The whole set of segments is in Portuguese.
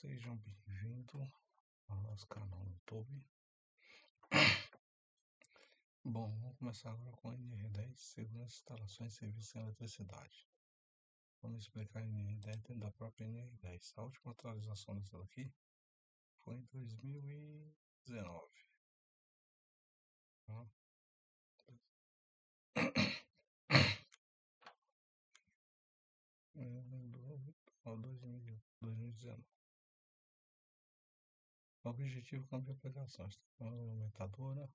Sejam bem-vindos ao nosso canal no YouTube. Bom, vamos começar agora com a NR10, Segurança, Instalações e Serviços em Eletricidade. Vamos explicar a NR10 dentro da própria NR10. A última atualização dessa daqui foi em 2019. Tá? 2019. O objetivo cambia a aplicação. A aumentadora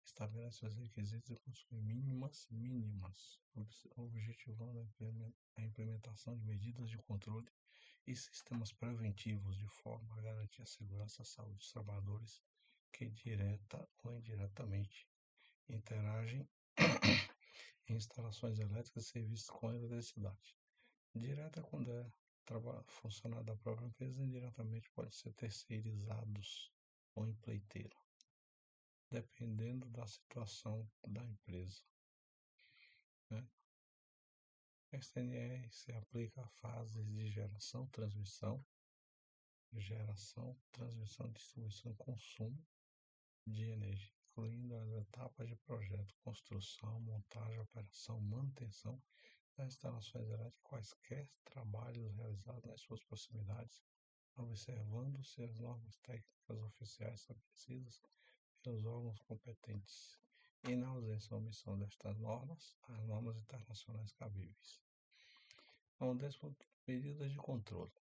estabelece os requisitos de consumo mínimas, objetivando a implementação de medidas de controle e sistemas preventivos de forma a garantir a segurança e a saúde dos trabalhadores que direta ou indiretamente interagem em instalações elétricas e serviços com eletricidade. Direta quando é funcionário da própria empresa, indiretamente pode ser terceirizados ou empreiteiro, dependendo da situação da empresa. Esta NR se aplica a fases de geração, transmissão, distribuição e consumo de energia, incluindo as etapas de projeto, construção, montagem, operação, manutenção das instalações elétricas, quaisquer trabalhos realizados nas suas proximidades, observando-se as normas técnicas oficiais estabelecidas pelos órgãos competentes e, na ausência ou omissão destas normas, as normas internacionais cabíveis. Então, medidas de controle.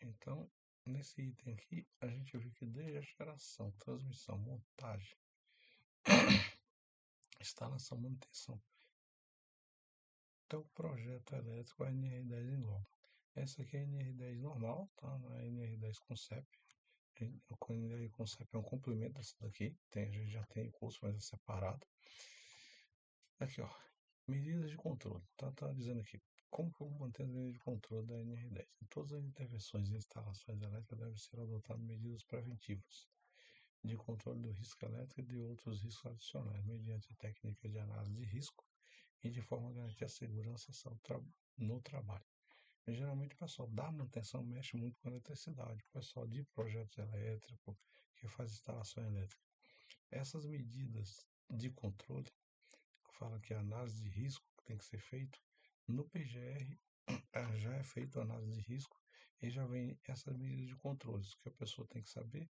Então, nesse item aqui, a gente viu que desde a geração, transmissão, montagem, instalação, manutenção, até o projeto elétrico, a NR10 engloba. Essa aqui é a NR10 normal, tá? A NR10 Concept. A NR Concept é um complemento dessa daqui. A gente já tem curso, mas é separado. Aqui, ó. Medidas de controle. Tá dizendo aqui. Como que eu vou manter as medidas de controle da NR10? Em todas as intervenções e instalações elétricas devem ser adotadas medidas preventivas de controle do risco elétrico e de outros riscos adicionais, mediante técnicas de análise de risco e de forma a garantir a segurança e saúde no trabalho. Geralmente o pessoal da manutenção mexe muito com a eletricidade, o pessoal de projetos elétricos que faz instalação elétrica. Essas medidas de controle, fala que a análise de risco tem que ser feito, no PGR já é feito a análise de risco e já vem essas medidas de controle. O que a pessoa tem que saber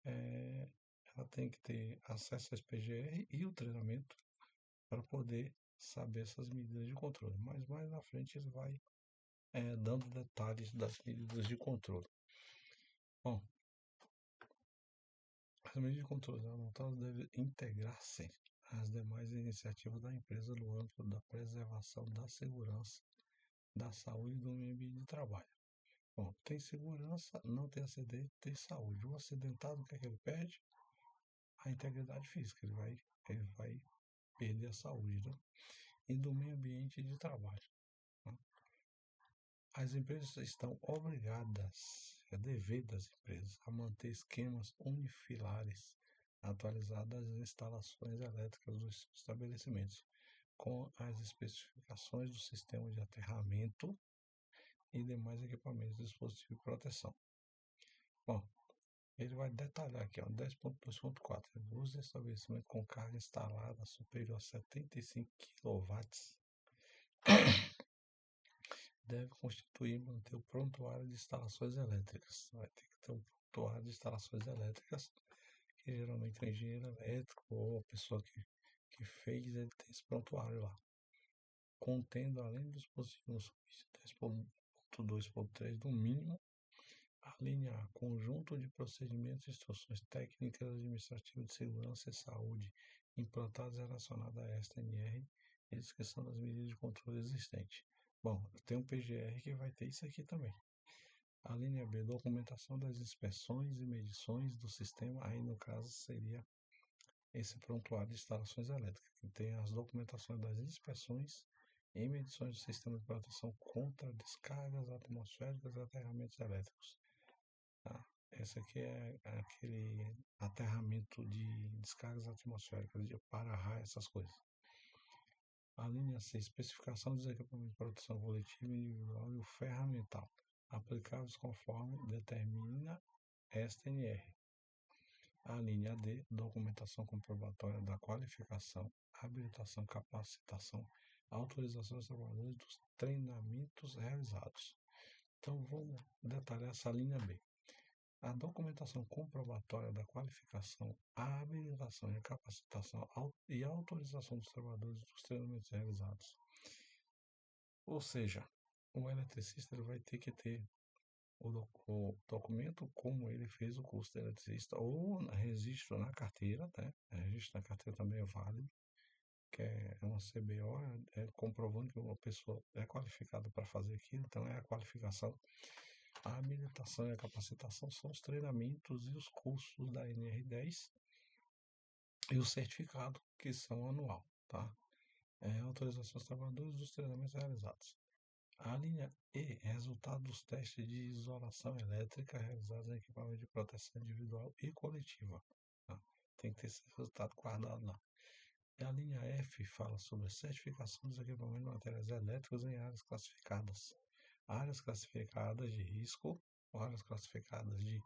ela tem que ter acesso a esse PGR e o treinamento para poder saber essas medidas de controle. Mas mais na frente ele vai dando detalhes das medidas de controle. Bom, as medidas de controle adotadas devem integrar-se às demais iniciativas da empresa no âmbito da preservação da segurança, da saúde e do meio ambiente de trabalho. Bom, tem segurança, não tem acidente, tem saúde. O acidentado, o que é que ele perde? A integridade física, ele vai perder a saúde, né? E do meio ambiente de trabalho. Né? As empresas estão obrigadas, é dever das empresas, a manter esquemas unifilares atualizados das instalações elétricas dos estabelecimentos, com as especificações do sistema de aterramento e demais equipamentos de dispositivo de proteção. Bom, ele vai detalhar aqui, 10.2.4. O uso de estabelecimento com carga instalada superior a 75 kW deve constituir e manter o prontuário de instalações elétricas. Vai ter que ter um prontuário de instalações elétricas, que geralmente o engenheiro elétrico ou a pessoa que fez, ele tem esse prontuário lá. Contendo, além dos dispositivos 10.2.3, no mínimo, a linha A, conjunto de procedimentos e instruções técnicas, administrativas de segurança e saúde implantadas relacionadas a esta NR e descrição das medidas de controle existentes. Bom, tem um PGR que vai ter isso aqui também. A linha B, documentação das inspeções e medições do sistema, aí no caso seria esse prontuário de instalações elétricas, que tem as documentações das inspeções e medições do sistema de proteção contra descargas atmosféricas e aterramentos elétricos. Tá? Esse aqui é aquele aterramento de descargas atmosféricas, de para-raio, essas coisas. A linha C, especificação dos equipamentos de proteção coletiva, individual e o ferramental. aplicáveis conforme determina esta NR. A linha D, documentação comprobatória da qualificação, habilitação, capacitação, autorização dos trabalhadores dos treinamentos realizados. Então, vamos detalhar essa linha B. A documentação comprobatória da qualificação, a habilitação e a capacitação e a autorização dos trabalhadores dos treinamentos realizados. Ou seja, o eletricista ele vai ter que ter o documento como ele fez o curso de eletricista ou registro na carteira, né? Registro na carteira também é válido, que é uma CBO, comprovando que uma pessoa é qualificada para fazer aquilo, então é a qualificação. A habilitação e a capacitação são os treinamentos e os cursos da NR10 e o certificado, que são anual, tá? Autorização dos trabalhadores dos treinamentos realizados. A linha E, resultado dos testes de isolação elétrica realizados em equipamento de proteção individual e coletiva. Tá? Tem que ter esse resultado guardado lá. E a linha F fala sobre a certificação dos equipamentos de materiais elétricos em áreas classificadas. Áreas classificadas de risco, áreas classificadas de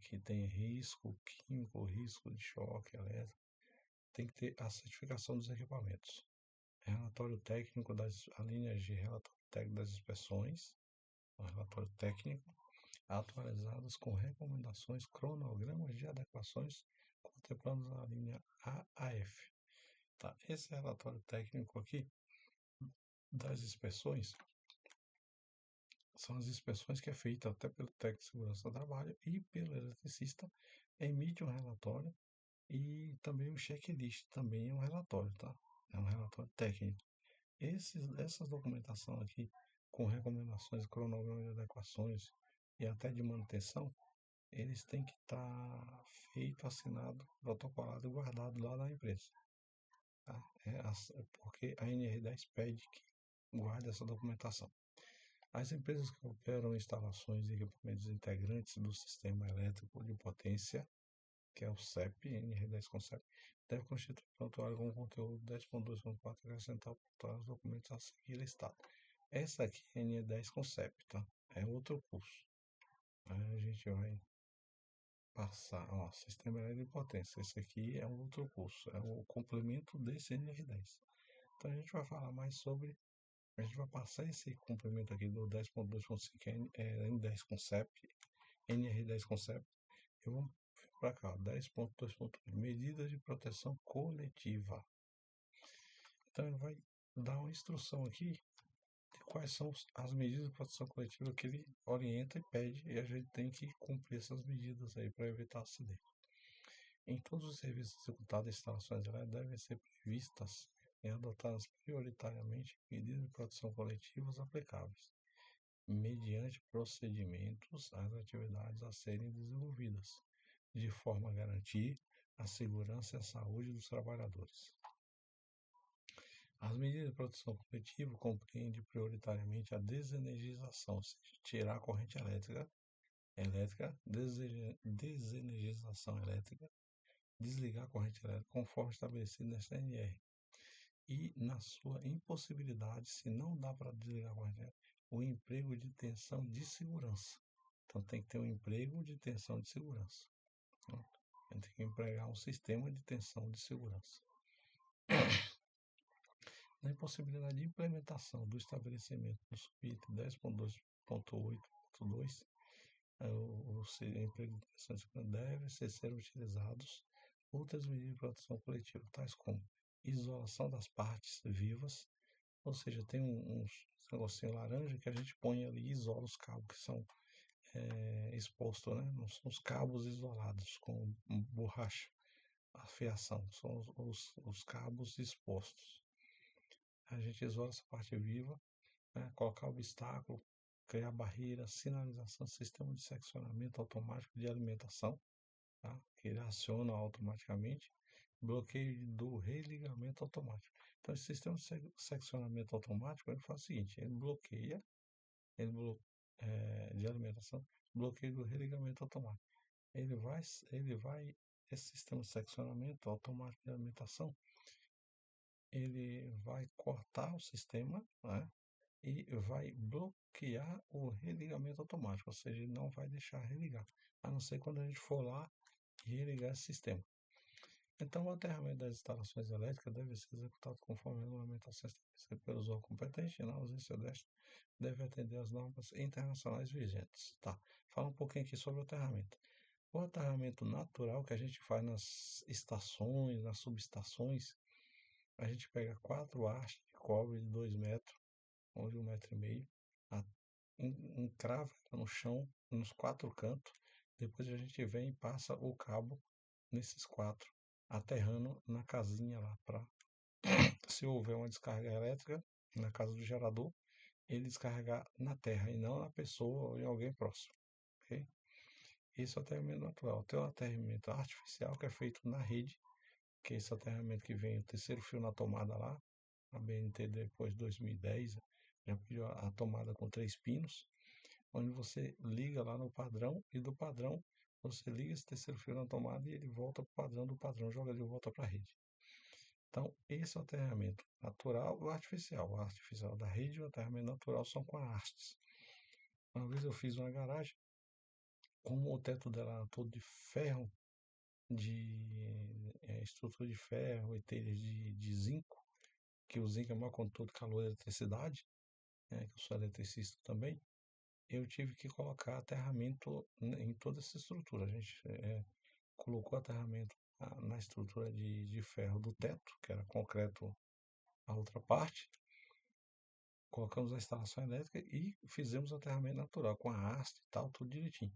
que tem risco químico, risco de choque elétrico. Tem que ter a certificação dos equipamentos. Relatório técnico das linhas de relatório técnico das inspeções, o relatório técnico, atualizados com recomendações, cronogramas de adequações, contemplando a linha A a F. Tá? Esse relatório técnico aqui das inspeções são as inspeções que é feita até pelo técnico de segurança do trabalho e pelo eletricista, emite um relatório e também o checklist também é um relatório, tá? É um relatório técnico. Essa documentação aqui, com recomendações, cronograma de adequações e até de manutenção, eles têm que estar feito, assinado, protocolado e guardado lá na empresa. Tá? Porque a NR10 pede que guarde essa documentação. As empresas que operam instalações e equipamentos integrantes do sistema elétrico de potência, que é o CEP, NR10 com CEP, deve constituir prontuário com conteúdo 10.2.4 e acrescentar os documentos a seguir listado. Essa aqui é NR10 com CEP, tá? É outro curso. Aí a gente vai passar, ó, sistema elétrico de potência. Esse aqui é um outro curso, é o complemento desse NR10. Então a gente vai falar mais sobre. A gente vai passar esse complemento aqui do 10.2.5 N10 Concept, NR10 Concept, e vamos para cá, 10.2.1 medidas de proteção coletiva. Então ele vai dar uma instrução aqui de quais são as medidas de proteção coletiva que ele orienta e pede, e a gente tem que cumprir essas medidas aí para evitar acidente. Em todos os serviços executados em instalações elétricas devem ser previstas e adotadas prioritariamente medidas de proteção coletivas aplicáveis, mediante procedimentos às atividades a serem desenvolvidas, de forma a garantir a segurança e a saúde dos trabalhadores. As medidas de proteção coletiva compreendem prioritariamente a desenergização, ou seja, tirar a corrente elétrica, desenergização elétrica, desligar a corrente elétrica conforme estabelecido nesta NR. E na sua impossibilidade, se não dá para desligar a corrente elétrica, o emprego de tensão de segurança. Então tem que ter um emprego de tensão de segurança. Então, a gente tem que empregar um sistema de tensão de segurança. Na impossibilidade de implementação do estabelecimento do subitem 10.2.8.2, o emprego de tensão de segurança deve ser utilizados outras medidas de proteção coletiva, tais como isolação das partes vivas, ou seja, tem uns negocinho laranja que a gente põe ali e isola os cabos que são expostos, né? Não são os cabos isolados com borracha, a fiação, são os cabos expostos. A gente isola essa parte viva, né? Colocar obstáculo, criar barreira, sinalização, sistema de seccionamento automático de alimentação, tá? Que ele aciona automaticamente, bloqueio do religamento automático. Então, esse sistema de seccionamento automático ele faz o seguinte: ele bloqueia, de alimentação, bloqueio do religamento automático. Esse sistema de seccionamento automático de alimentação, ele vai cortar o sistema, né? e vai bloquear o religamento automático, ou seja, ele não vai deixar religar, a não ser quando a gente for lá e religar esse sistema. Então, o aterramento das instalações elétricas deve ser executado conforme a regulamentação estabelecida pelo órgão competente na ausência desta, deve atender às normas internacionais vigentes. Tá, fala um pouquinho aqui sobre o aterramento. O aterramento natural que a gente faz nas estações, nas subestações, a gente pega 4 hastes de cobre de 2 metros, ou de 1,5 m, encrava no chão, nos 4 cantos, depois a gente vem e passa o cabo nesses 4, aterrando na casinha lá, para se houver uma descarga elétrica na casa do gerador, ele descarregar na terra e não na pessoa ou em alguém próximo, ok? Esse é o aterramento natural. Tem o aterramento artificial que é feito na rede, que é esse aterramento que vem o terceiro fio na tomada lá, a BNT depois de 2010 já pediu a tomada com 3 pinos, onde você liga lá no padrão e do padrão você liga esse terceiro fio na tomada e ele volta para o padrão do padrão, joga de volta para a rede. Então, esse é o aterramento natural ou artificial. O artificial da rede e o aterramento natural são com hastes. Uma vez eu fiz uma garagem, como o teto dela era todo de ferro, de estrutura de ferro e telhas de zinco, que o zinco é maior condutor de calor e eletricidade, que eu sou eletricista também, eu tive que colocar aterramento em toda essa estrutura. A gente colocou aterramento na estrutura de ferro do teto, que era concreto a outra parte, colocamos a instalação elétrica e fizemos aterramento natural, com a haste e tal, tudo direitinho.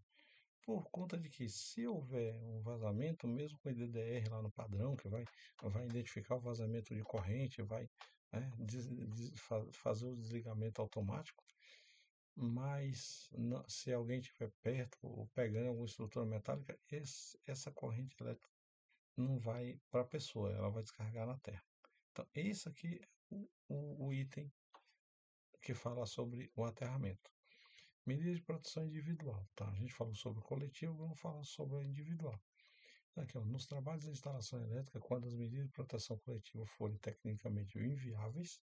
Por conta de que se houver um vazamento, mesmo com o DDR lá no padrão, que vai identificar o vazamento de corrente, vai fazer o desligamento automático, mas se alguém estiver perto ou pegando alguma estrutura metálica, essa corrente elétrica não vai para a pessoa, ela vai descarregar na terra. Então, esse aqui é o item que fala sobre o aterramento. Medidas de proteção individual, tá? A gente falou sobre o coletivo, vamos falar sobre o individual. Aqui, ó, nos trabalhos de instalação elétrica, quando as medidas de proteção coletiva forem tecnicamente inviáveis,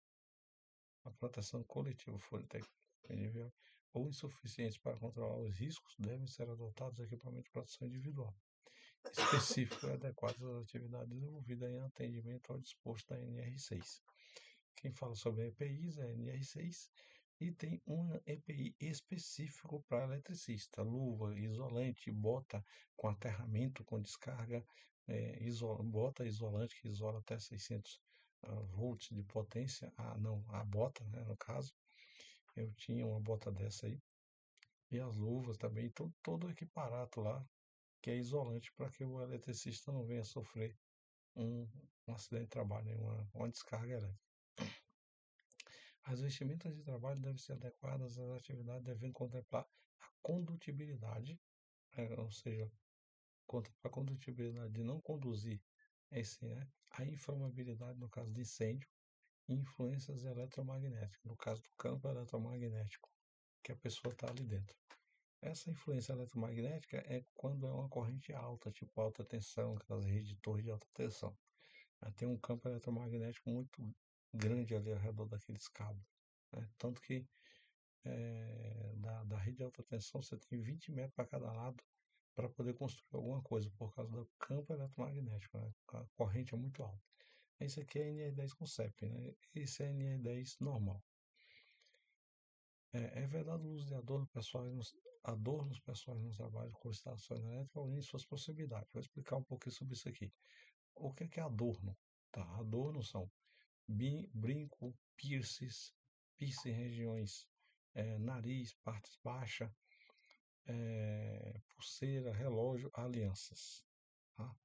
a proteção coletiva forem tecnicamente inviáveis ou insuficientes para controlar os riscos, devem ser adotados equipamentos de proteção individual, específicos e adequados às atividades desenvolvidas em atendimento ao disposto da NR6. Quem fala sobre EPIs é a NR6 e tem um EPI específico para eletricista, luva, isolante, bota com aterramento, com descarga, bota isolante que isola até 600 volts de potência, a bota, né, no caso, eu tinha uma bota dessa aí, e as luvas também, todo o equiparato lá, que é isolante para que o eletricista não venha sofrer um acidente de trabalho, uma descarga elétrica. As vestimentas de trabalho devem ser adequadas às atividades, devendo contemplar a condutibilidade, ou seja, contemplar a condutibilidade de não conduzir a inflamabilidade no caso de incêndio e influências eletromagnéticas, no caso do campo eletromagnético, que a pessoa está ali dentro. Essa influência eletromagnética é quando é uma corrente alta, tipo alta tensão, aquelas redes de torre de alta tensão. Tem um campo eletromagnético muito grande ali ao redor daqueles cabos. Tanto que da rede de alta tensão você tem 20 metros para cada lado para poder construir alguma coisa, por causa do campo eletromagnético, né? A corrente é muito alta. Esse aqui é NR10 com CEP, né? Esse é NR10 normal. É verdade o uso de adornos pessoais nos trabalhos com instalações elétricas, além de suas possibilidades. Vou explicar um pouquinho sobre isso aqui. O que é adorno? Tá, adorno são brinco, piercing em regiões, nariz, partes baixas, pulseira, relógio, alianças. Tá?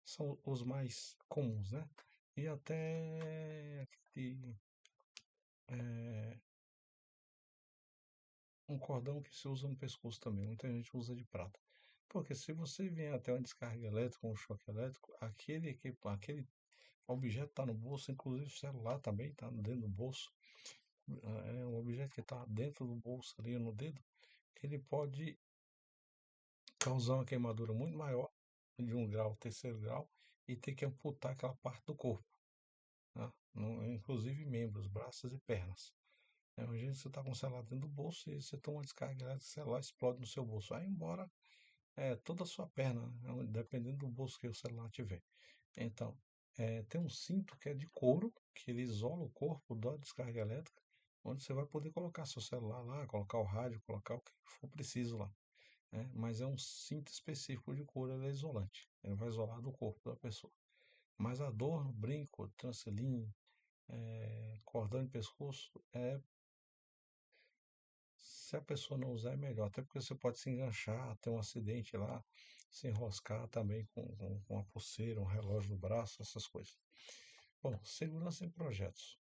São os mais comuns, né? E até é, um cordão que se usa no pescoço também. Muita gente usa de prata. Porque se você vier até uma descarga elétrica, um choque elétrico, aquele objeto está no bolso, inclusive o celular também está dentro do bolso. É um objeto que está dentro do bolso ali no dedo, ele pode causar uma queimadura muito maior, de 1 grau, terceiro grau, e ter que amputar aquela parte do corpo, né? Inclusive membros, braços e pernas. Imagina que você está com o celular dentro do bolso e você toma uma descarga elétrica, o celular explode no seu bolso. Vai embora toda a sua perna, né, dependendo do bolso que o celular tiver. Então, tem um cinto que é de couro, que ele isola o corpo da descarga elétrica, onde você vai poder colocar seu celular lá, colocar o rádio, colocar o que for preciso lá, né? Mas é um cinto específico de couro, ele é isolante. Ele vai isolar do corpo da pessoa. Mas adorno, brinco, trancelim, cordão de pescoço, se a pessoa não usar é melhor, até porque você pode se enganchar, ter um acidente lá, se enroscar também com uma pulseira, um relógio no braço, essas coisas. Bom, segurança em projetos.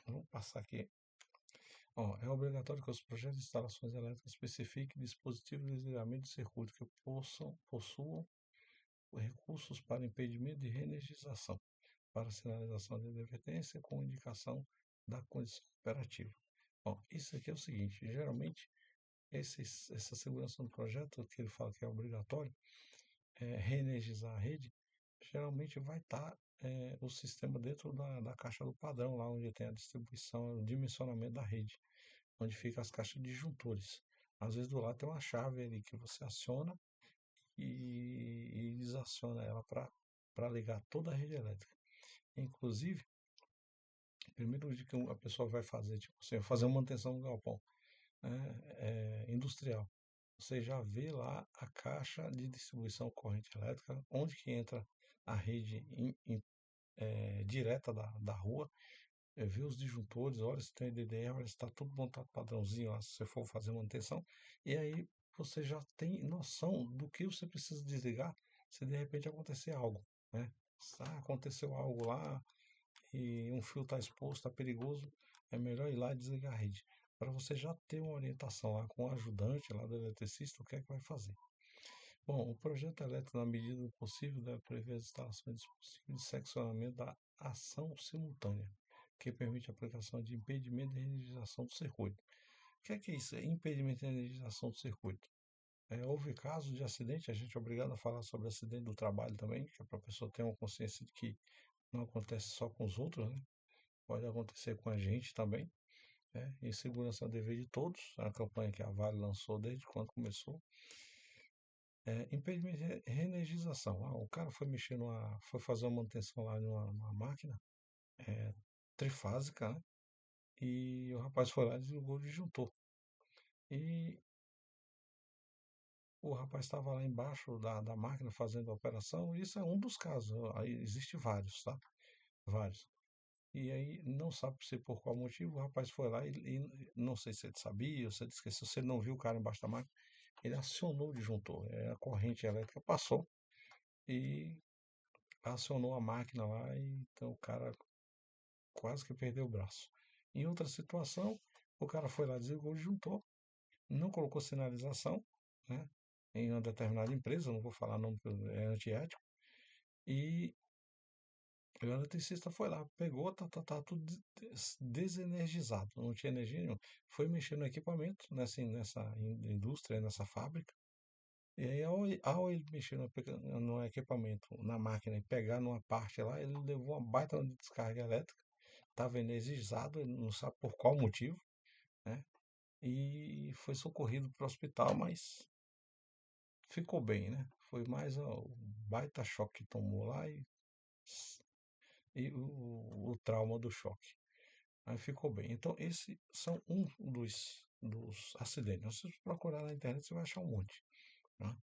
Vamos passar aqui. Ó, é obrigatório que os projetos de instalações elétricas especifiquem dispositivos de desligamento de circuito que possuam recursos para impedimento de reenergização, para sinalização de advertência com indicação da condição operativa. Bom, isso aqui é o seguinte, geralmente essa segurança no projeto, que ele fala que é obrigatório, reenergizar a rede, geralmente vai estar o sistema dentro da caixa do padrão, lá onde tem a distribuição, o dimensionamento da rede, onde fica as caixas de disjuntores. Às vezes do lado tem uma chave ali que você aciona e desaciona ela para ligar toda a rede elétrica. Inclusive, primeiro que a pessoa vai fazer, tipo assim, fazer uma manutenção no galpão, né, industrial. Você já vê lá a caixa de distribuição corrente elétrica, onde que entra a rede direta da rua, vê os disjuntores, olha se tem DDR, olha se está tudo montado padrãozinho lá, se você for fazer manutenção, e aí você já tem noção do que você precisa desligar se de repente acontecer algo, né? Aconteceu algo lá e um fio está exposto, está perigoso, é melhor ir lá e desligar a rede, para você já ter uma orientação lá com o ajudante lá do eletricista, o que é que vai fazer. Bom, o projeto elétrico, na medida do possível, deve prever as instalações de dispositivos de seccionamento da ação simultânea, que permite a aplicação de impedimento de energização do circuito. O que é isso? É impedimento de energização do circuito. Houve casos de acidente, a gente é obrigado a falar sobre acidente do trabalho também, que é para a pessoa ter uma consciência de que não acontece só com os outros, né? Pode acontecer com a gente também. Né? E segurança é o dever de todos, a campanha que a Vale lançou desde quando começou. Impedimento de reenergização. O cara foi fazer uma manutenção lá numa máquina é, trifásica, né? E o rapaz foi lá e desligou o disjuntor. E o rapaz estava lá embaixo da máquina fazendo a operação. E isso é um dos casos. Aí existe vários, tá? Vários. E aí não sabe se por qual motivo o rapaz foi lá e não sei se ele sabia ou se ele esqueceu, se ele não viu o cara embaixo da máquina, ele acionou o disjuntor. A corrente elétrica passou e acionou a máquina lá e então o cara quase que perdeu o braço. Em outra situação, o cara foi lá, desligou o disjuntor, não colocou sinalização, né, em uma determinada empresa, não vou falar nome porque é antiético, e o eletricista foi lá, pegou, tá tudo desenergizado, não tinha energia nenhuma. Foi mexer no equipamento, nessa indústria, nessa fábrica, e aí ao ele mexer no equipamento, na máquina, e pegar numa parte lá, ele levou uma baita de descarga elétrica, estava energizado, ele não sabe por qual motivo, né? E foi socorrido para o hospital, mas ficou bem, né? Foi mais o baita choque que tomou lá e o trauma do choque. Aí ficou bem. Então, esses são um dos acidentes. Se você procurar na internet, você vai achar um monte. Né?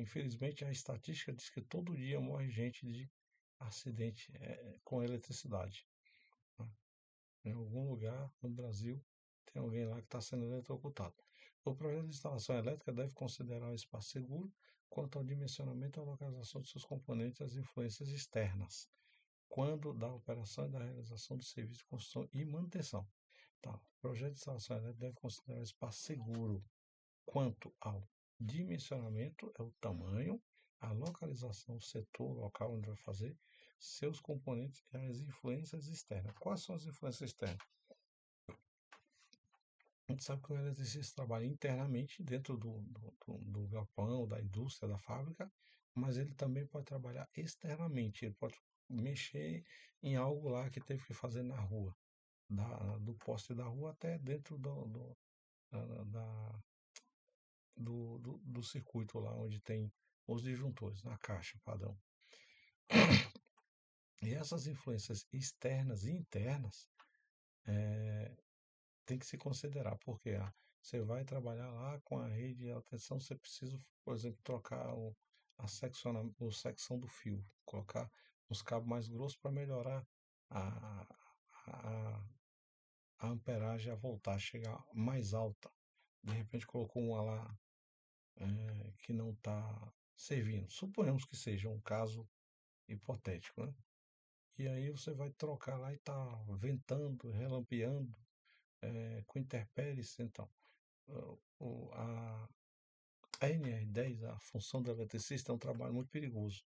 Infelizmente, a estatística diz que todo dia morre gente de acidente com eletricidade. Né? Em algum lugar no Brasil tem alguém lá que está sendo eletrocutado. O projeto de instalação elétrica deve considerar o espaço seguro quanto ao dimensionamento e à localização de seus componentes e as influências externas, quando da operação e da realização de serviços de construção e manutenção. Tá. O projeto de instalação elétrica deve considerar o espaço seguro quanto ao dimensionamento, é o tamanho, a localização, o setor, o local onde vai fazer, seus componentes e as influências externas. Quais são as influências externas? A gente sabe que o eletricista trabalha internamente dentro do galpão, da indústria, da fábrica, mas ele também pode trabalhar externamente, ele pode mexer em algo lá que teve que fazer na rua. do poste da rua até dentro do circuito lá onde tem os disjuntores, na caixa padrão. E essas influências externas e internas tem que se considerar, porque você vai trabalhar lá com a rede de alta tensão, você precisa, por exemplo, trocar o secção do fio, colocar uns cabos mais grossos para melhorar a, a, a amperagem, a voltagem, chegar mais alta. De repente colocou uma lá que não está servindo. Suponhamos que seja um caso hipotético, né? E aí você vai trocar lá e está ventando, relampeando, com intempéries, então. A NR10, a função do eletricista, é um trabalho muito perigoso.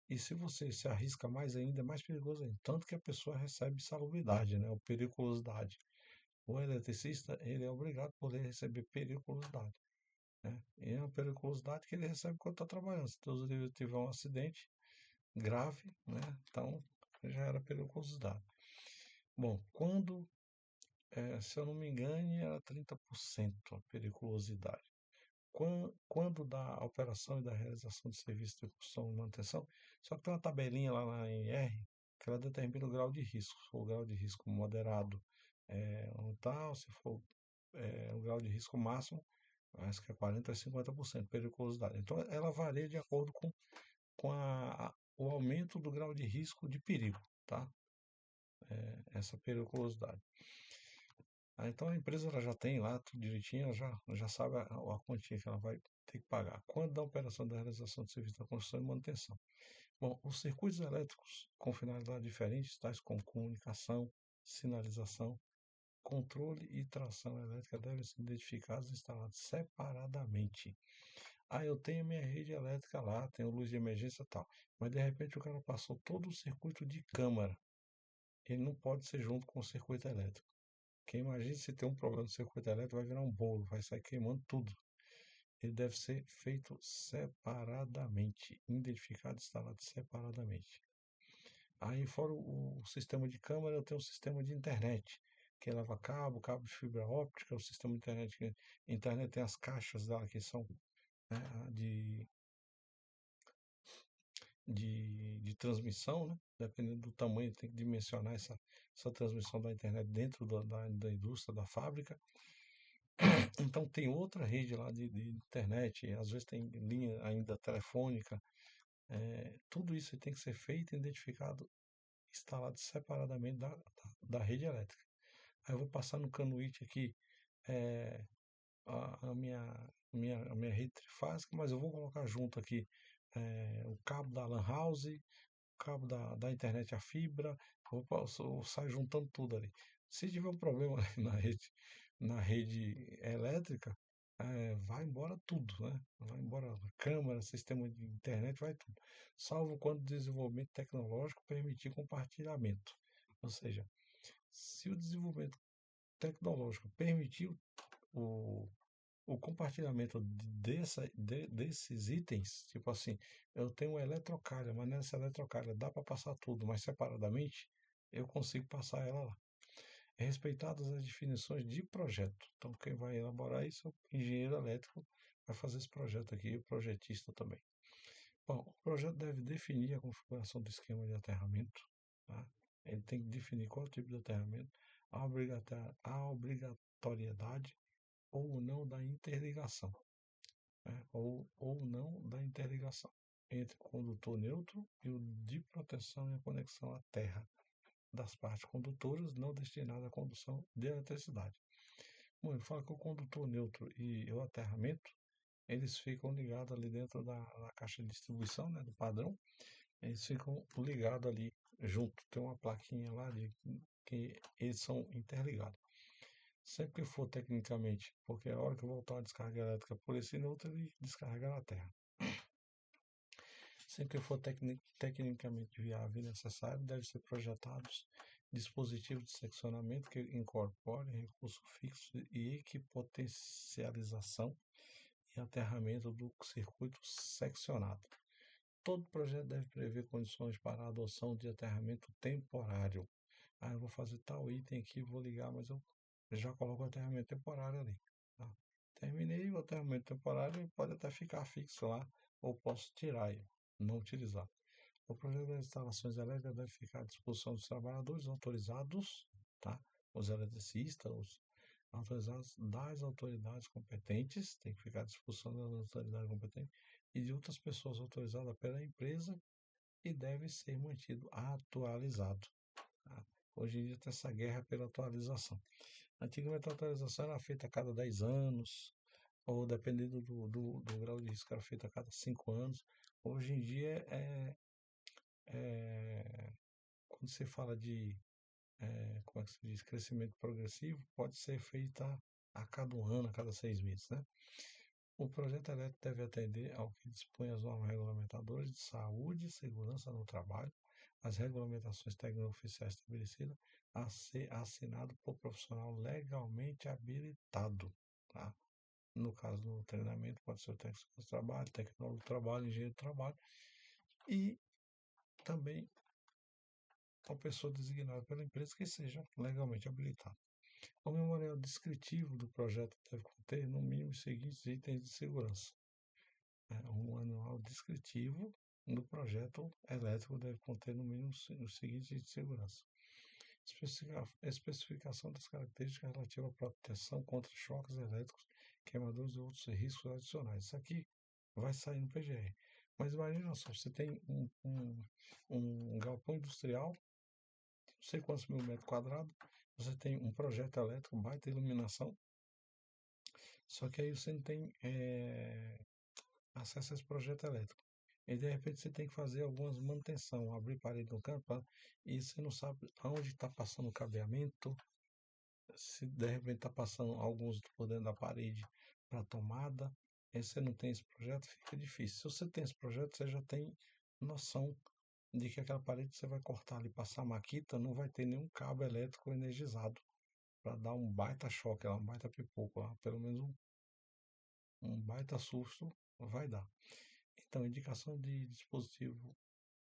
E se você se arrisca mais ainda, é mais perigoso ainda. Tanto que a pessoa recebe salubridade, né? Ou periculosidade. O eletricista, ele é obrigado a poder receber periculosidade, né? E é uma periculosidade que ele recebe quando está trabalhando. Se Deus livre tiver um acidente grave, né? Então, já era periculosidade. Bom, se eu não me engano, era 30% a periculosidade. Quando da operação e da realização de serviço de construção e manutenção, só que tem uma tabelinha lá na NR que ela determina o grau de risco. Se for o grau de risco moderado, um tal, se for o grau de risco máximo, acho que é 40% a 50% de periculosidade. Então, ela varia de acordo com o aumento do grau de risco de perigo, tá? Essa periculosidade. Então a empresa ela já tem lá tudo direitinho, ela já sabe a quantia que ela vai ter que pagar. Quando da operação da realização de serviço da construção e manutenção. Bom, os circuitos elétricos com finalidades diferentes, tais como comunicação, sinalização, controle e tração elétrica, devem ser identificados e instalados separadamente. Eu tenho minha rede elétrica lá, tenho luz de emergência e tal, mas de repente o cara passou todo o circuito de câmara. Ele não pode ser junto com o circuito elétrico. Porque imagine se tem um problema no circuito elétrico, vai virar um bolo, vai sair queimando tudo. Ele deve ser feito separadamente, identificado e instalado separadamente. Aí, fora o sistema de câmara, eu tenho o sistema de internet, que leva cabo de fibra óptica, o sistema de internet. Internet tem as caixas dela que são, né, de transmissão, né? Dependendo do tamanho, tem que dimensionar essa transmissão da internet dentro da indústria, da fábrica. Então tem outra rede lá de internet, às vezes tem linha ainda telefônica, tudo isso tem que ser feito, identificado, instalado separadamente da rede elétrica. Aí eu vou passar no canuíte aqui é, a minha rede trifásica, mas eu vou colocar junto aqui o cabo da LAN house, o cabo da internet a fibra, eu saio juntando tudo ali. Se tiver um problema na rede elétrica, vai embora tudo, né? Vai embora a câmera, sistema de internet, vai tudo. Salvo quando o desenvolvimento tecnológico permitir compartilhamento. Ou seja, se o desenvolvimento tecnológico permitir o, o compartilhamento desses itens, tipo assim, eu tenho uma eletrocalha, mas nessa eletrocalha dá para passar tudo, mas separadamente, eu consigo passar ela lá. Respeitadas as definições de projeto. Então, quem vai elaborar isso é o engenheiro elétrico, vai fazer esse projeto aqui, e o projetista também. Bom, o projeto deve definir a configuração do esquema de aterramento, tá? Ele tem que definir qual tipo de aterramento, a obrigatoriedade ou não da interligação, né? Ou não da interligação entre o condutor neutro e o de proteção e a conexão à terra das partes condutoras não destinadas à condução de eletricidade. Bom, ele fala que o condutor neutro e o aterramento, eles ficam ligados ali dentro da caixa de distribuição, né, do padrão, eles ficam ligados ali junto, tem uma plaquinha lá de que eles são interligados. Sempre que for tecnicamente, porque a hora que voltar a descarga elétrica por esse neutro, ele descarrega na Terra. Sempre que for tecnicamente viável e necessário, devem ser projetados dispositivos de seccionamento que incorporem recurso fixo e equipotencialização e aterramento do circuito seccionado. Todo projeto deve prever condições para a adoção de aterramento temporário, Ah, eu vou fazer tal item aqui, vou ligar, mas eu já coloco o aterramento temporário ali. Tá? Terminei o aterramento temporário e pode até ficar fixo lá, ou posso tirar ele, não utilizar. O projeto das instalações elétricas deve ficar à disposição dos trabalhadores autorizados, tá? Os eletricistas, os autorizados das autoridades competentes, tem que ficar à disposição das autoridades competentes, e de outras pessoas autorizadas pela empresa e deve ser mantido atualizado. Tá? Hoje em dia tem essa guerra pela atualização. Antigamente a atualização era feita a cada 10 anos, ou dependendo do grau de risco, era feita a cada 5 anos. Hoje em dia é quando se fala de, como é que se diz, crescimento progressivo, pode ser feita a cada 1 ano, a cada 6 meses, né? O projeto elétrico deve atender ao que dispõe as normas regulamentadoras de saúde e segurança no trabalho, as regulamentações técnicas oficiais estabelecidas, a ser assinado por profissional legalmente habilitado, tá? No caso do treinamento, pode ser o técnico do trabalho, tecnólogo do trabalho, engenheiro do trabalho e também uma pessoa designada pela empresa que seja legalmente habilitada. O memorial descritivo do projeto deve conter, no mínimo, os seguintes itens de segurança. Um manual descritivo do projeto elétrico deve conter, no mínimo, os seguintes itens de segurança. Especificação das características relativas à proteção contra choques elétricos, queimadores e outros riscos adicionais. Isso aqui vai sair no PGR. Mas imagina só, você tem um galpão industrial, não sei quantos mil metros quadrados, você tem um projeto elétrico, baita iluminação, só que aí você não tem acesso a esse projeto elétrico. E de repente você tem que fazer algumas manutenção, abrir parede no campo, e você não sabe aonde está passando o cabeamento, se de repente está passando alguns por dentro da parede para tomada, e você não tem esse projeto, fica difícil. Se você tem esse projeto, você já tem noção de que aquela parede que você vai cortar ali, passar a maquita, não vai ter nenhum cabo elétrico energizado para dar um baita choque lá, um baita pipoco lá, pelo menos um baita susto vai dar. Então, indicação de dispositivo,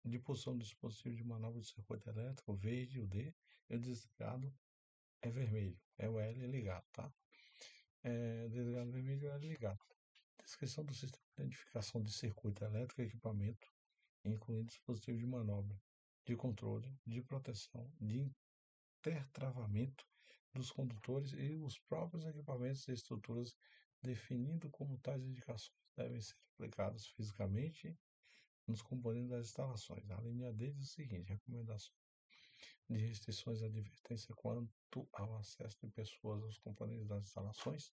de posição do dispositivo de manobra de circuito elétrico, verde, o D, e o desligado é vermelho, é o L ligado, tá? Desligado vermelho é o L ligado. Descrição do sistema de identificação de circuito elétrico e equipamento, incluindo dispositivo de manobra, de controle, de proteção, de intertravamento dos condutores e os próprios equipamentos e estruturas, definindo como tais indicações devem ser aplicadas fisicamente nos componentes das instalações. A linha D diz o seguinte: recomendação de restrições e advertência quanto ao acesso de pessoas aos componentes das instalações.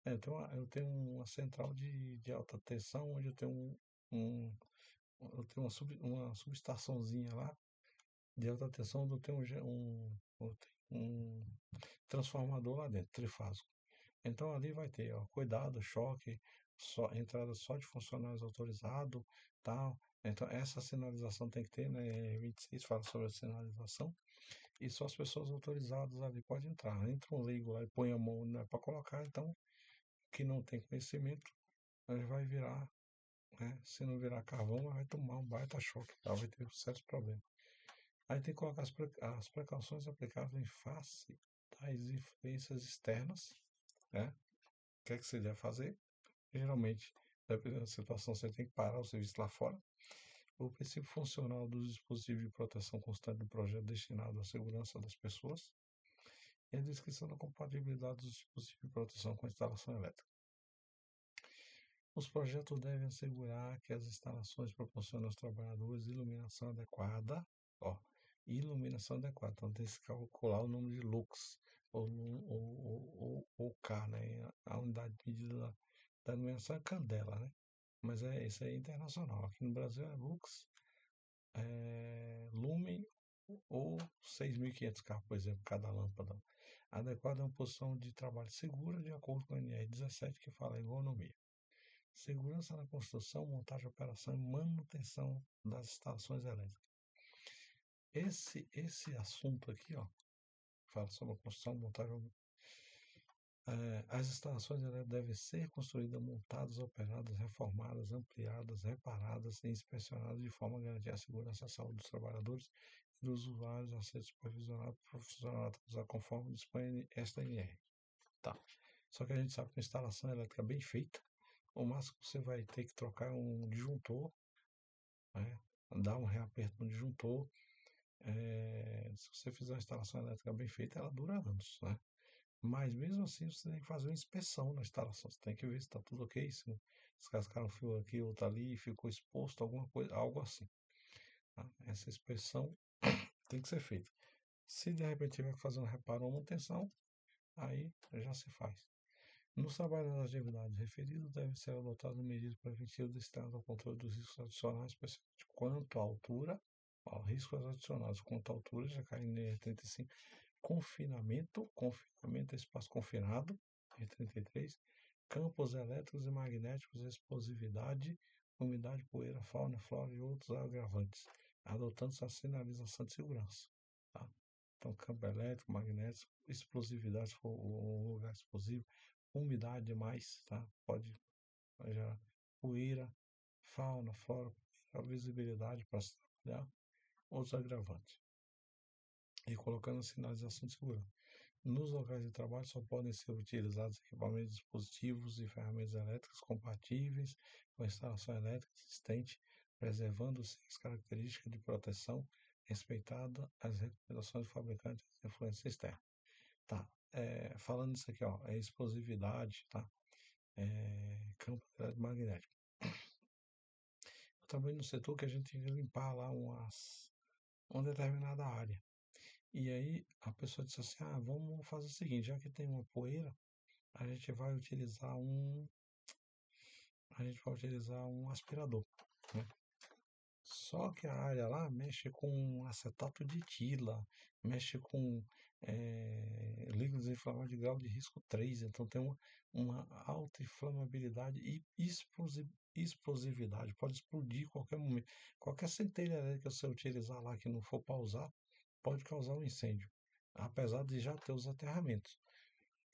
Eu tenho uma central de alta tensão, onde um, eu tenho uma subestaçãozinha lá de alta tensão, onde eu tenho um transformador lá dentro, trifásico. Então ali vai ter, ó, cuidado, choque, entrada só de funcionários autorizados, tal. Então essa sinalização tem que ter, né? 26 fala sobre a sinalização e só as pessoas autorizadas ali podem entrar. Entra um leigo lá e põe a mão, né, para colocar, então que não tem conhecimento, ele vai virar, né? Se não virar carvão, vai tomar um baita choque, tá? Vai ter sérios problemas. Aí tem que colocar as precauções aplicáveis em face das influências externas, né? O que é que você deve fazer? Geralmente, dependendo da situação, você tem que parar o serviço lá fora. O princípio funcional dos dispositivos de proteção constante do projeto destinado à segurança das pessoas e a descrição da compatibilidade dos dispositivos de proteção com a instalação elétrica. Os projetos devem assegurar que as instalações proporcionam aos trabalhadores iluminação adequada, ó, iluminação adequada. Então tem que calcular o número de lux, ou K, né? A unidade de medida da iluminação é candela, né? Mas isso aí é internacional. Aqui no Brasil é lux, lumen ou 6.500 K, por exemplo, cada lâmpada. Adequada é uma posição de trabalho segura, de acordo com a NR17, que fala em ergonomia. Segurança na construção, montagem, operação e manutenção das instalações elétricas. Esse assunto aqui, ó, fala sobre a construção, montagem. As instalações elétricas devem ser construídas, montadas, operadas, reformadas, ampliadas, reparadas e inspecionadas de forma a garantir a segurança e a saúde dos trabalhadores dos usuários a ser supervisionado por profissional usar conforme dispõe esta NR. Tá. Só que a gente sabe que a instalação elétrica bem feita, o máximo que você vai ter que trocar é um disjuntor, né? Dar um reaperto no disjuntor. Se você fizer uma instalação elétrica bem feita, ela dura anos, né? Mas mesmo assim, você tem que fazer uma inspeção na instalação. Você tem que ver se está tudo ok, se descascaram um fio aqui, outro ali, ficou exposto, alguma coisa, algo assim. Tá? Essa inspeção tem que ser feita. Se de repente tiver que fazer um reparo ou manutenção, aí já se faz. Nos trabalhos das atividades referidas, devem ser adotadas medidas preventivas destinadas ao controle dos riscos adicionais, especialmente quanto à altura, riscos adicionais quanto à altura, já cai em 35, confinamento é espaço confinado, em 33, campos elétricos e magnéticos, explosividade, umidade, poeira, fauna, flora e outros agravantes, adotando-se a sinalização de segurança. Tá? Então, campo elétrico, magnético, explosividade, se for um lugar explosivo, umidade demais, tá? Pode gerar poeira, fauna, flora, a visibilidade para se trabalhar, outros agravantes. E colocando a sinalização de segurança. Nos locais de trabalho só podem ser utilizados equipamentos, dispositivos e ferramentas elétricas compatíveis com a instalação elétrica existente, preservando-se as características de proteção, respeitada as recomendações do fabricante e influência externa. Tá, falando isso aqui, ó, é explosividade, tá? Campo eletromagnético. Eu trabalhei no setor que a gente tinha que limpar lá uma determinada área. E aí a pessoa disse assim, vamos fazer o seguinte, já que tem uma poeira, a gente vai utilizar um aspirador, né? Só que a área lá mexe com acetato de etila, mexe com líquidos inflamados de grau de risco 3, então tem uma alta inflamabilidade e explosividade, pode explodir em qualquer momento. Qualquer centelha elétrica que você utilizar lá que não for para usar, pode causar um incêndio, apesar de já ter os aterramentos.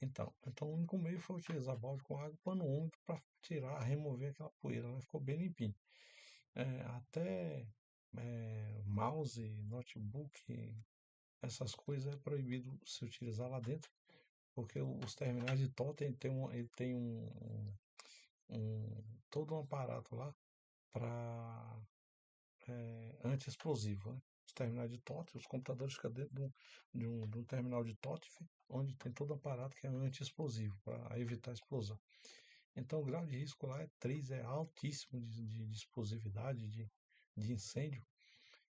Então o único meio foi utilizar balde com água e pano úmido para tirar, remover aquela poeira, né? Ficou bem limpinho. Até mouse, notebook, essas coisas é proibido se utilizar lá dentro, porque os terminais de totem ele tem todo um aparato lá para anti-explosivo, né? Os terminais de totem, os computadores ficam dentro de um terminal de totem, onde tem todo o aparato que é anti-explosivo, para evitar a explosão. Então o grau de risco lá é 3, é altíssimo de explosividade, de incêndio,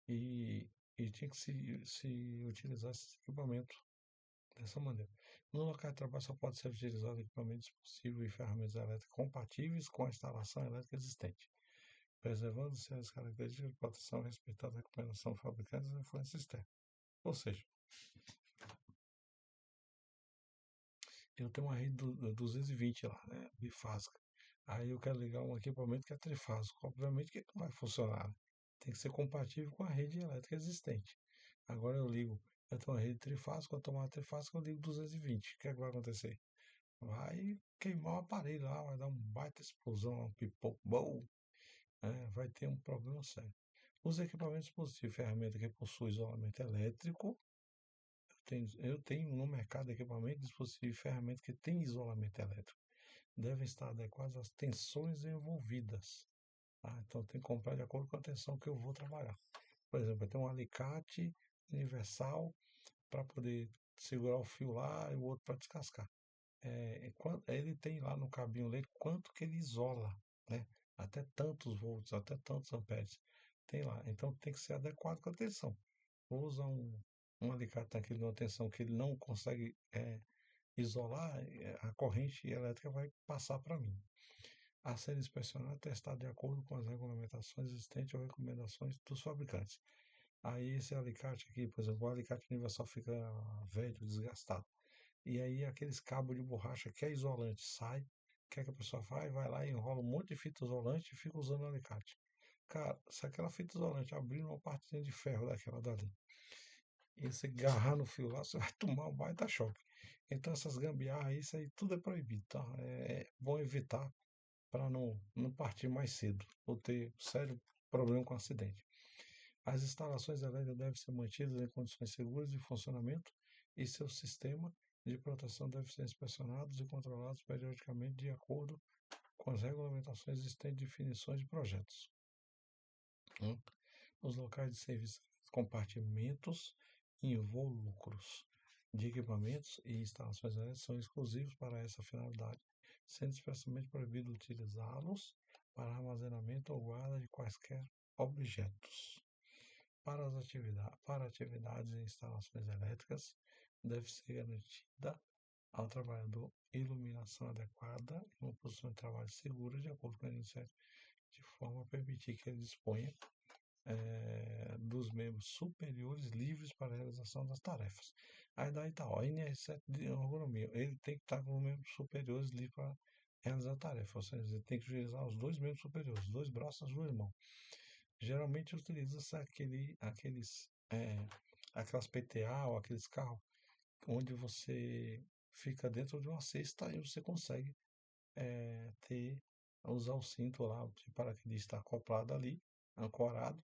e tinha que se utilizar esse equipamento dessa maneira. No local de trabalho só pode ser utilizado equipamentos possíveis e ferramentas elétricas compatíveis com a instalação elétrica existente, preservando-se as características de proteção, respeitando a recomendação do fabricante e a influência externa. Ou seja, eu tenho uma rede 220 lá, né, bifásica. Aí eu quero ligar um equipamento que é trifásico. Obviamente que não vai funcionar, né? Tem que ser compatível com a rede elétrica existente. Agora eu tenho uma rede trifásica, eu tomar trifásica, eu ligo 220. O que é que vai acontecer? Vai queimar o aparelho lá, vai dar um baita explosão, um pipoco, bom, vai ter um problema sério. Os equipamentos positivos, ferramenta que possui isolamento elétrico, eu tenho no mercado equipamento, dispositivo e ferramenta que tem isolamento elétrico. Devem estar adequados às tensões envolvidas. Tá? Então tem que comprar de acordo com a tensão que eu vou trabalhar. Por exemplo, eu tenho um alicate universal para poder segurar o fio lá e o outro para descascar. Ele tem lá no cabinho dele quanto que ele isola, né? Até tantos volts, até tantos amperes. Tem lá. Então tem que ser adequado com a tensão. Vou usar um alicate daquele de uma tensão que ele não consegue isolar, a corrente elétrica vai passar para mim. A ser inspecionado e testado de acordo com as regulamentações existentes ou recomendações dos fabricantes. Aí esse alicate aqui, por exemplo, o alicate universal fica velho, desgastado. E aí aqueles cabos de borracha que é isolante sai, o que é que a pessoa faz? Vai lá e enrola um monte de fita isolante e fica usando o alicate. Cara, se aquela fita isolante abrir uma partezinha de ferro daquela dali, e você agarrar no fio lá, você vai tomar um baita choque. Então essas gambiarras, isso aí tudo é proibido, tá? É bom evitar para não partir mais cedo ou ter sério problema com acidente. As instalações elétricas devem ser mantidas em condições seguras de funcionamento e seu sistema de proteção deve ser inspecionados e controlados periodicamente de acordo com as regulamentações existentes de definições de projetos. Os locais de serviço, compartimentos invólucros de equipamentos e instalações elétricas são exclusivos para essa finalidade, sendo expressamente proibido utilizá-los para armazenamento ou guarda de quaisquer objetos. Para atividades em instalações elétricas, deve ser garantida ao trabalhador iluminação adequada e uma posição de trabalho segura, de acordo com a iniciativa, de forma a permitir que ele disponha dos membros superiores livres para a realização das tarefas. Aí daí tá, ó, NR7 de ergonomia, ele tem que estar com os membros superiores livres para realizar a tarefa, ou seja, ele tem que utilizar os dois membros superiores, os dois braços, as duas mãos. Geralmente utiliza-se aquelas PTA ou aqueles carros onde você fica dentro de uma cesta e você consegue usar o cinto lá de paraquedista está acoplado ali, ancorado,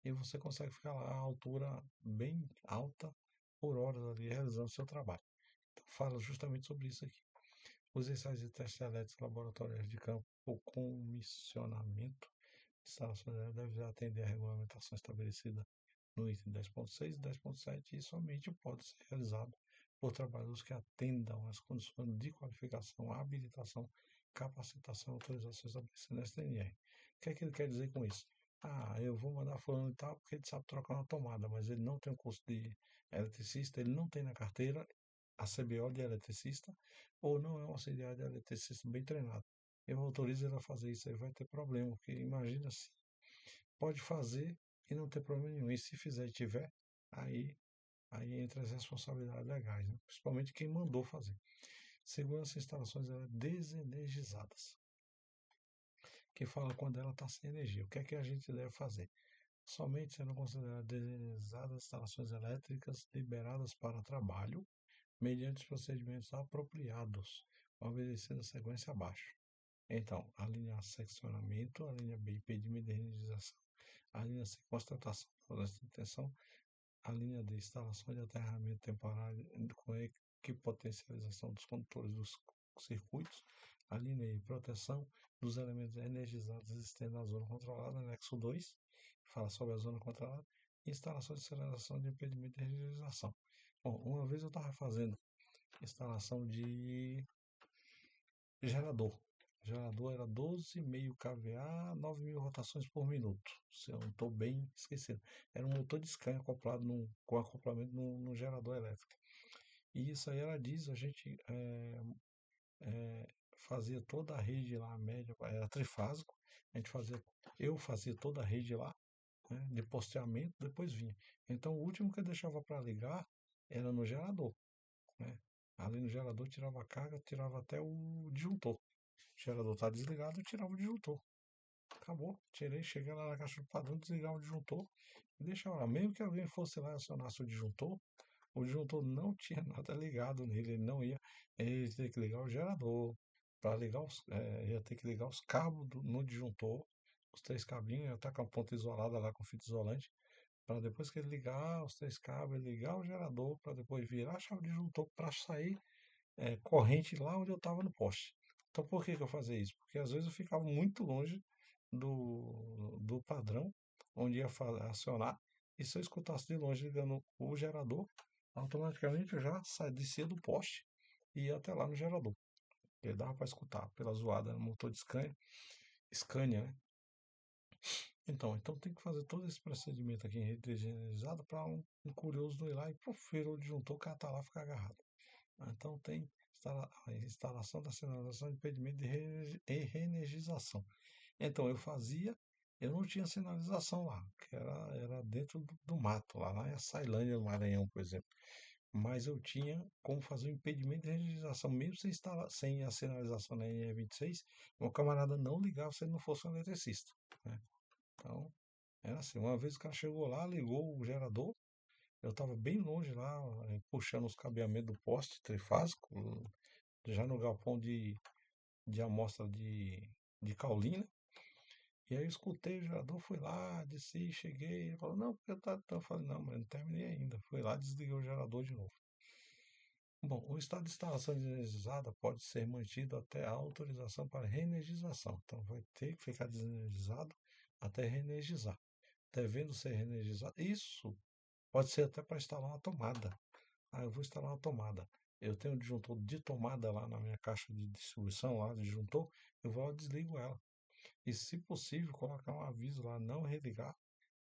e você consegue ficar lá a altura bem alta por horas ali realizando seu trabalho. Então, fala justamente sobre isso aqui. Os ensaios de testes elétricos laboratoriais de campo ou comissionamento de instalações elétricas devem atender a regulamentação estabelecida no item 10.6 e 10.7 e somente pode ser realizado por trabalhadores que atendam às condições de qualificação, habilitação, capacitação e autorização estabelecidas na STNR. O que é que ele quer dizer com isso? Ah, eu vou mandar fulano e tal porque ele sabe trocar uma tomada, mas ele não tem o curso de eletricista, ele não tem na carteira a CBO de eletricista, ou não é um auxiliar de eletricista bem treinado. Eu autorizo ele a fazer isso, aí vai ter problema, porque imagina se pode fazer e não ter problema nenhum. E se fizer e tiver, aí, aí entra as responsabilidades legais, né? Principalmente quem mandou fazer. Segurança em instalações desenergizadas, que fala quando ela está sem energia. O que é que a gente deve fazer? Somente sendo consideradas desenergizadas instalações elétricas liberadas para trabalho, mediante os procedimentos apropriados, obedecendo a sequência abaixo. Então, a linha seccionamento, a linha B, impedimento de energização, a linha C, constatação da intenção, a linha D, instalação de aterramento temporário com equipotencialização dos condutores dos circuitos, a linha E, proteção dos elementos energizados existentes na zona controlada, anexo 2, fala sobre a zona controlada, e instalação de sinalização de impedimento de energização. Bom, uma vez eu estava fazendo instalação de gerador. O gerador era 12,5 kVA, 9.000 rotações por minuto. Se eu não estou bem esquecido. Era um motor de Scania acoplado com acoplamento no gerador elétrico. E isso aí era diesel, a gente fazia toda a rede lá, a média, era trifásico. Eu fazia toda a rede lá, né, de posteamento, depois vinha. Então o último que eu deixava para ligar era no gerador, né? Ali no gerador tirava a carga, tirava até o disjuntor. O gerador está desligado, eu tirava o disjuntor. Acabou. Tirei, cheguei lá na caixa do padrão, desligava o disjuntor e deixava lá. Mesmo que alguém fosse lá e acionasse o disjuntor não tinha nada ligado nele, ele não ia. Ele ia ter que ligar o gerador. Para ligar ia ter que ligar os cabos no disjuntor, os três cabinhos, ia estar com a ponta isolada lá com fita isolante. Para depois que ele ligar os três cabos, ele ligar o gerador, para depois virar a chave de disjuntor para sair corrente lá onde eu estava no poste. Então por que eu fazia isso? Porque às vezes eu ficava muito longe do padrão onde ia acionar, e se eu escutasse de longe ligando o gerador, automaticamente eu já descia do poste e ia até lá no gerador. E dava para escutar pela zoada no motor de Scania, né? Então tem que fazer todo esse procedimento aqui em rede regionalizada para um curioso não ir lá e virou o disjuntor, catar lá e ficar agarrado. Então tem a instalação da sinalização de impedimento de reenergização. Então eu não tinha sinalização lá, que era dentro do mato, lá em Açailândia, no Maranhão, por exemplo. Mas eu tinha como fazer o impedimento de reenergização, mesmo sem a sinalização na NR26, o camarada não ligava se ele não fosse um eletricista, né? Então, era assim, uma vez o cara chegou lá, ligou o gerador, eu estava bem longe lá, puxando os cabeamentos do poste trifásico, já no galpão de amostra de caulina. E aí eu escutei o gerador, fui lá, desci, cheguei, ele falou, não, porque eu falei, não, mas não terminei ainda. Fui lá, desliguei o gerador de novo. Bom, o estado de instalação desenergizada pode ser mantido até a autorização para reenergização. Então vai ter que ficar desenergizado até reenergizar. Devendo ser reenergizado. Isso pode ser até para instalar uma tomada. Ah, eu vou instalar uma tomada. Eu tenho um disjuntor de tomada lá na minha caixa de distribuição, lá de disjuntor, eu vou lá e desligo ela. E, se possível, colocar um aviso lá, não religar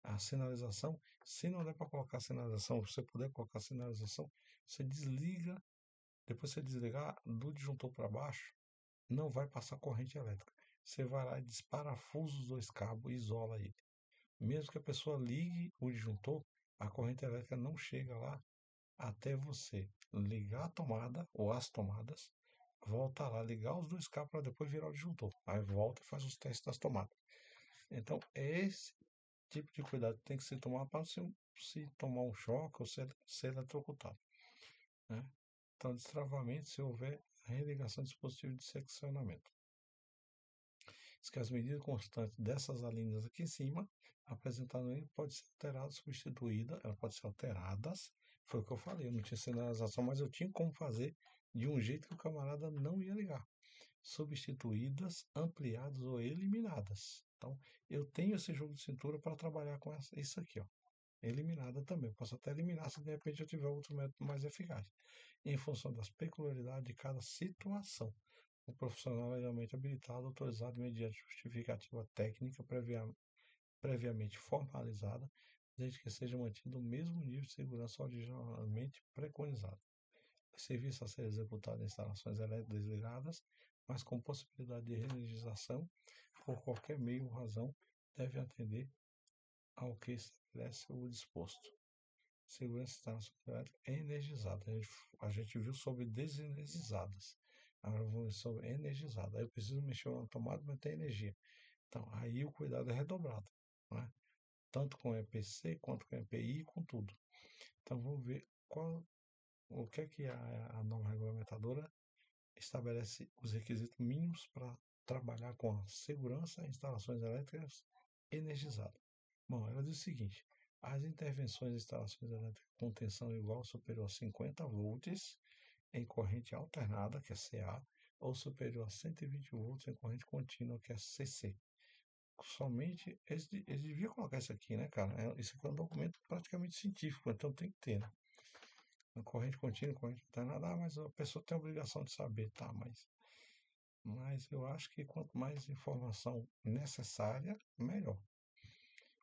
a sinalização. Se não der para colocar a sinalização, se você puder colocar a sinalização, você desliga. Depois você desligar do disjuntor para baixo, não vai passar corrente elétrica. Você vai lá e desparafusa os dois cabos e isola ele. Mesmo que a pessoa ligue o disjuntor, a corrente elétrica não chega lá até você ligar a tomada ou as tomadas, volta lá, ligar os dois cabos para depois virar o disjuntor. Aí volta e faz os testes das tomadas. Então, é esse tipo de cuidado que tem que se tomar para se tomar um choque ou ser eletrocutado, né? Então, destravamento se houver religação de dispositivo de seccionamento. Diz que as medidas constantes dessas alíneas aqui em cima, apresentadas pode ser alterada, substituída, ela pode ser alteradas. Foi o que eu falei, eu não tinha sinalização, mas eu tinha como fazer de um jeito que o camarada não ia ligar. Substituídas, ampliadas ou eliminadas. Então, eu tenho esse jogo de cintura para trabalhar com isso aqui, ó. Eliminada também. Eu posso até eliminar se de repente eu tiver outro método mais eficaz, em função das peculiaridades de cada situação. O profissional é legalmente habilitado, autorizado mediante justificativa técnica previamente formalizada, desde que seja mantido o mesmo nível de segurança originalmente preconizado. O serviço a ser executado em instalações elétricas desligadas, mas com possibilidade de reenergização por qualquer meio ou razão, deve atender ao que estabelece o disposto. Segurança de instalações elétricas energizadas. A gente viu sobre desenergizadas. Agora vamos ver sobre energizadas. Aí eu preciso mexer na tomada para ter energia. Então, aí o cuidado é redobrado, né? Tanto com EPC, quanto com EPI, com tudo. Então, vamos ver o que é que a norma regulamentadora estabelece os requisitos mínimos para trabalhar com a segurança em instalações elétricas energizadas. Bom, ela diz o seguinte: as intervenções em instalações elétricas com tensão igual ou superior a 50 volts em corrente alternada, que é CA, ou superior a 120 volts em corrente contínua, que é CC. Somente, eles deviam colocar isso aqui, né, cara? Isso aqui é um documento praticamente científico, então tem que ter, né? Corrente contínua, corrente alternada, mas a pessoa tem a obrigação de saber, tá? Mas eu acho que quanto mais informação necessária, melhor.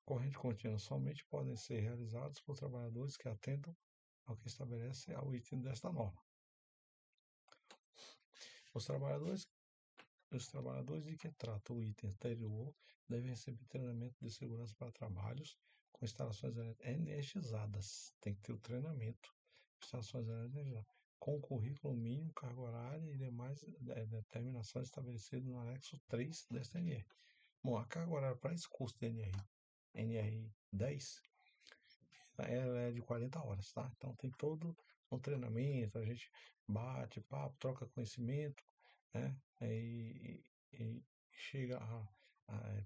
Corrente contínua somente podem ser realizados por trabalhadores que atendam ao que estabelece o item desta norma. Os trabalhadores, os trabalhadores de que trata o item anterior devem receber treinamento de segurança para trabalhos com instalações energizadas. Tem que ter o treinamento. Instalações energizadas. Com o currículo mínimo, carga horária e demais determinações estabelecidas no anexo 3 desta NR. Bom, a carga horária para esse curso de NR 10 ela é de 40 horas, tá? Então tem todo um treinamento, a gente bate, papo, troca conhecimento, né? E chega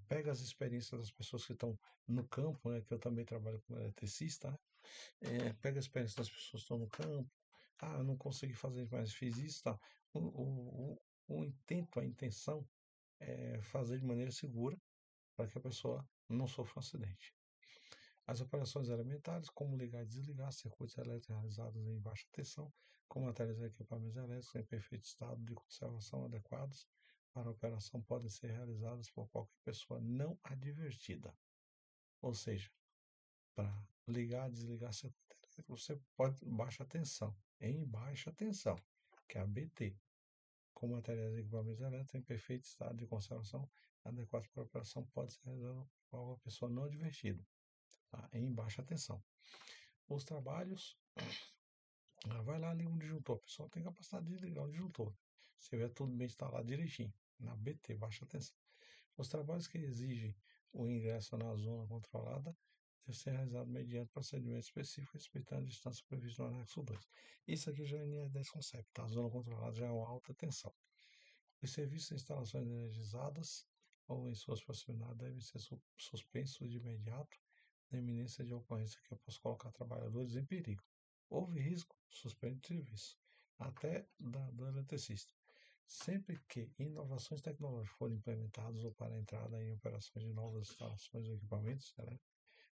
pega as experiências das pessoas que estão no campo, né? Que eu também trabalho como eletricista, né? Pega a experiência das pessoas que estão no campo. Ah, eu não consegui fazer, mas fiz isso, tá? O intento, a intenção é fazer de maneira segura para que a pessoa não sofra um acidente. As operações elementares, como ligar e desligar circuitos elétricos realizados em baixa tensão, com materiais e equipamentos elétricos em perfeito estado de conservação adequados para a operação, podem ser realizadas por qualquer pessoa não advertida. Ou seja, para ligar e desligar circuito elétrico, você pode baixa tensão, em baixa tensão, que é a BT, com materiais e equipamentos elétricos em perfeito estado de conservação adequados para a operação, pode ser realizada por uma pessoa não advertida, tá? Em baixa tensão. Os trabalhos, vai lá, liga um disjuntor. A pessoa tem capacidade de ligar um disjuntor. Se tiver tudo bem instalado direitinho, na BT, baixa tensão. Os trabalhos que exigem o ingresso na zona controlada devem ser realizados mediante procedimento específico, respeitando a distância prevista no anexo 2. Isso aqui já é NR10 Concept, tá? A zona controlada já é uma alta tensão. Os serviços e instalações energizadas ou em suas proximidades devem ser suspensos de imediato na iminência de ocorrência que possa colocar trabalhadores em perigo. Houve risco, suspende o serviço, até do eletricista. Sempre que inovações tecnológicas forem implementadas ou para a entrada em operações de novas instalações ou equipamentos,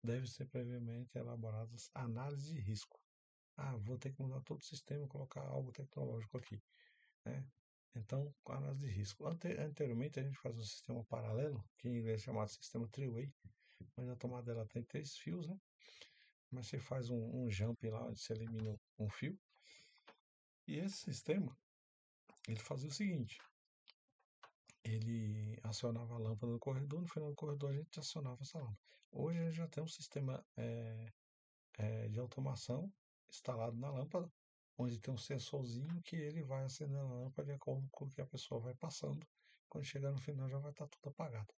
devem ser previamente elaboradas análises de risco. Vou ter que mudar todo o sistema e colocar algo tecnológico aqui, né? Então, análise de risco. Anteriormente, a gente fazia um sistema paralelo, que em inglês é chamado sistema three-way, mas a tomada ela tem 3 fios, né? Mas você faz um jump lá, onde você elimina um fio. E esse sistema, ele fazia o seguinte: ele acionava a lâmpada no corredor, no final do corredor a gente acionava essa lâmpada. Hoje a gente já tem um sistema de automação instalado na lâmpada, onde tem um sensorzinho que ele vai acender a lâmpada de acordo com o que a pessoa vai passando. Quando chegar no final já vai estar tudo apagado.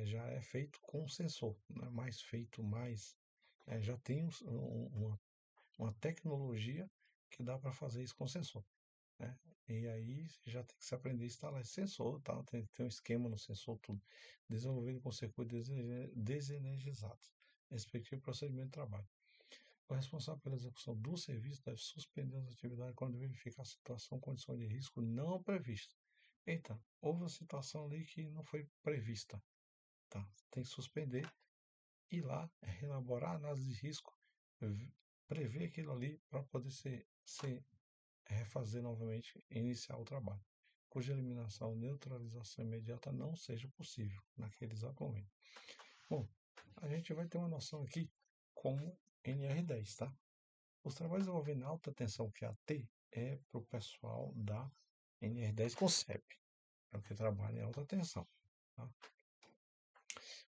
Já é feito com sensor, não é mais feito mais. Já tem uma tecnologia que dá para fazer isso com sensor, né? E aí já tem que se aprender a instalar esse sensor, tá? Tem que ter um esquema no sensor, tudo desenvolvido com circuitos desenergizados, respectivo procedimento de trabalho. O responsável pela execução do serviço deve suspender as atividades quando verificar a situação, condição de risco não prevista. Eita, houve uma situação ali que não foi prevista, tá? Tem que suspender, ir lá, elaborar a análise de risco, prever aquilo ali para poder se refazer novamente e iniciar o trabalho, cuja eliminação ou neutralização imediata não seja possível naquele exato momento. Bom, a gente vai ter uma noção aqui como NR10, tá? Os trabalhos envolvendo alta tensão QAT é para o pessoal da NR10 Concep, é o que trabalha em alta tensão, tá?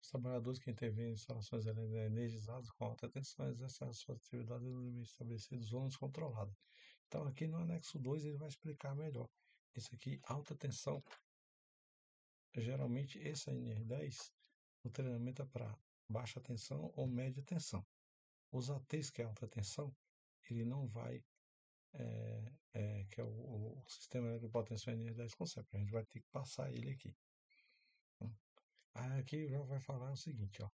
Os trabalhadores que intervêm em instalações energizadas com alta tensão exercem as suas atividades no limite estabelecido, zonas controladas. Então, aqui no anexo 2 ele vai explicar melhor. Isso aqui, alta tensão, geralmente esse NR10, o treinamento é para baixa tensão ou média tensão. Os ATs, que é alta tensão, ele não vai, que é o sistema de potência NR10 Concept, a gente vai ter que passar ele aqui. Aí aqui já vai falar o seguinte, ó.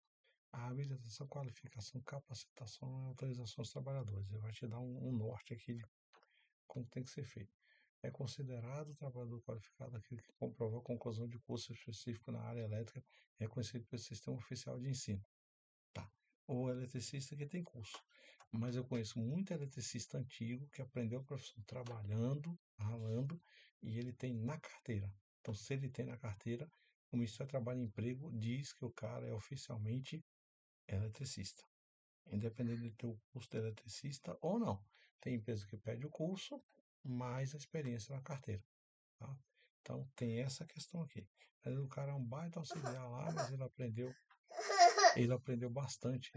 A habilitação, qualificação, capacitação e autorização dos trabalhadores. Ele vai te dar um norte aqui de como tem que ser feito. É considerado trabalhador qualificado aquele que comprovou a conclusão de curso específico na área elétrica reconhecido pelo Sistema Oficial de Ensino. Tá. O eletricista que tem curso. Mas eu conheço muito eletricista antigo que aprendeu a profissão trabalhando, ralando, e ele tem na carteira. Então, se ele tem na carteira, o Ministério do Trabalho e Emprego diz que o cara é oficialmente eletricista, independente de ter o curso de eletricista ou não. Tem empresa que pede o curso, mais a experiência na carteira, tá? Então tem essa questão aqui. Às vezes o cara é um baita auxiliar lá, mas ele aprendeu bastante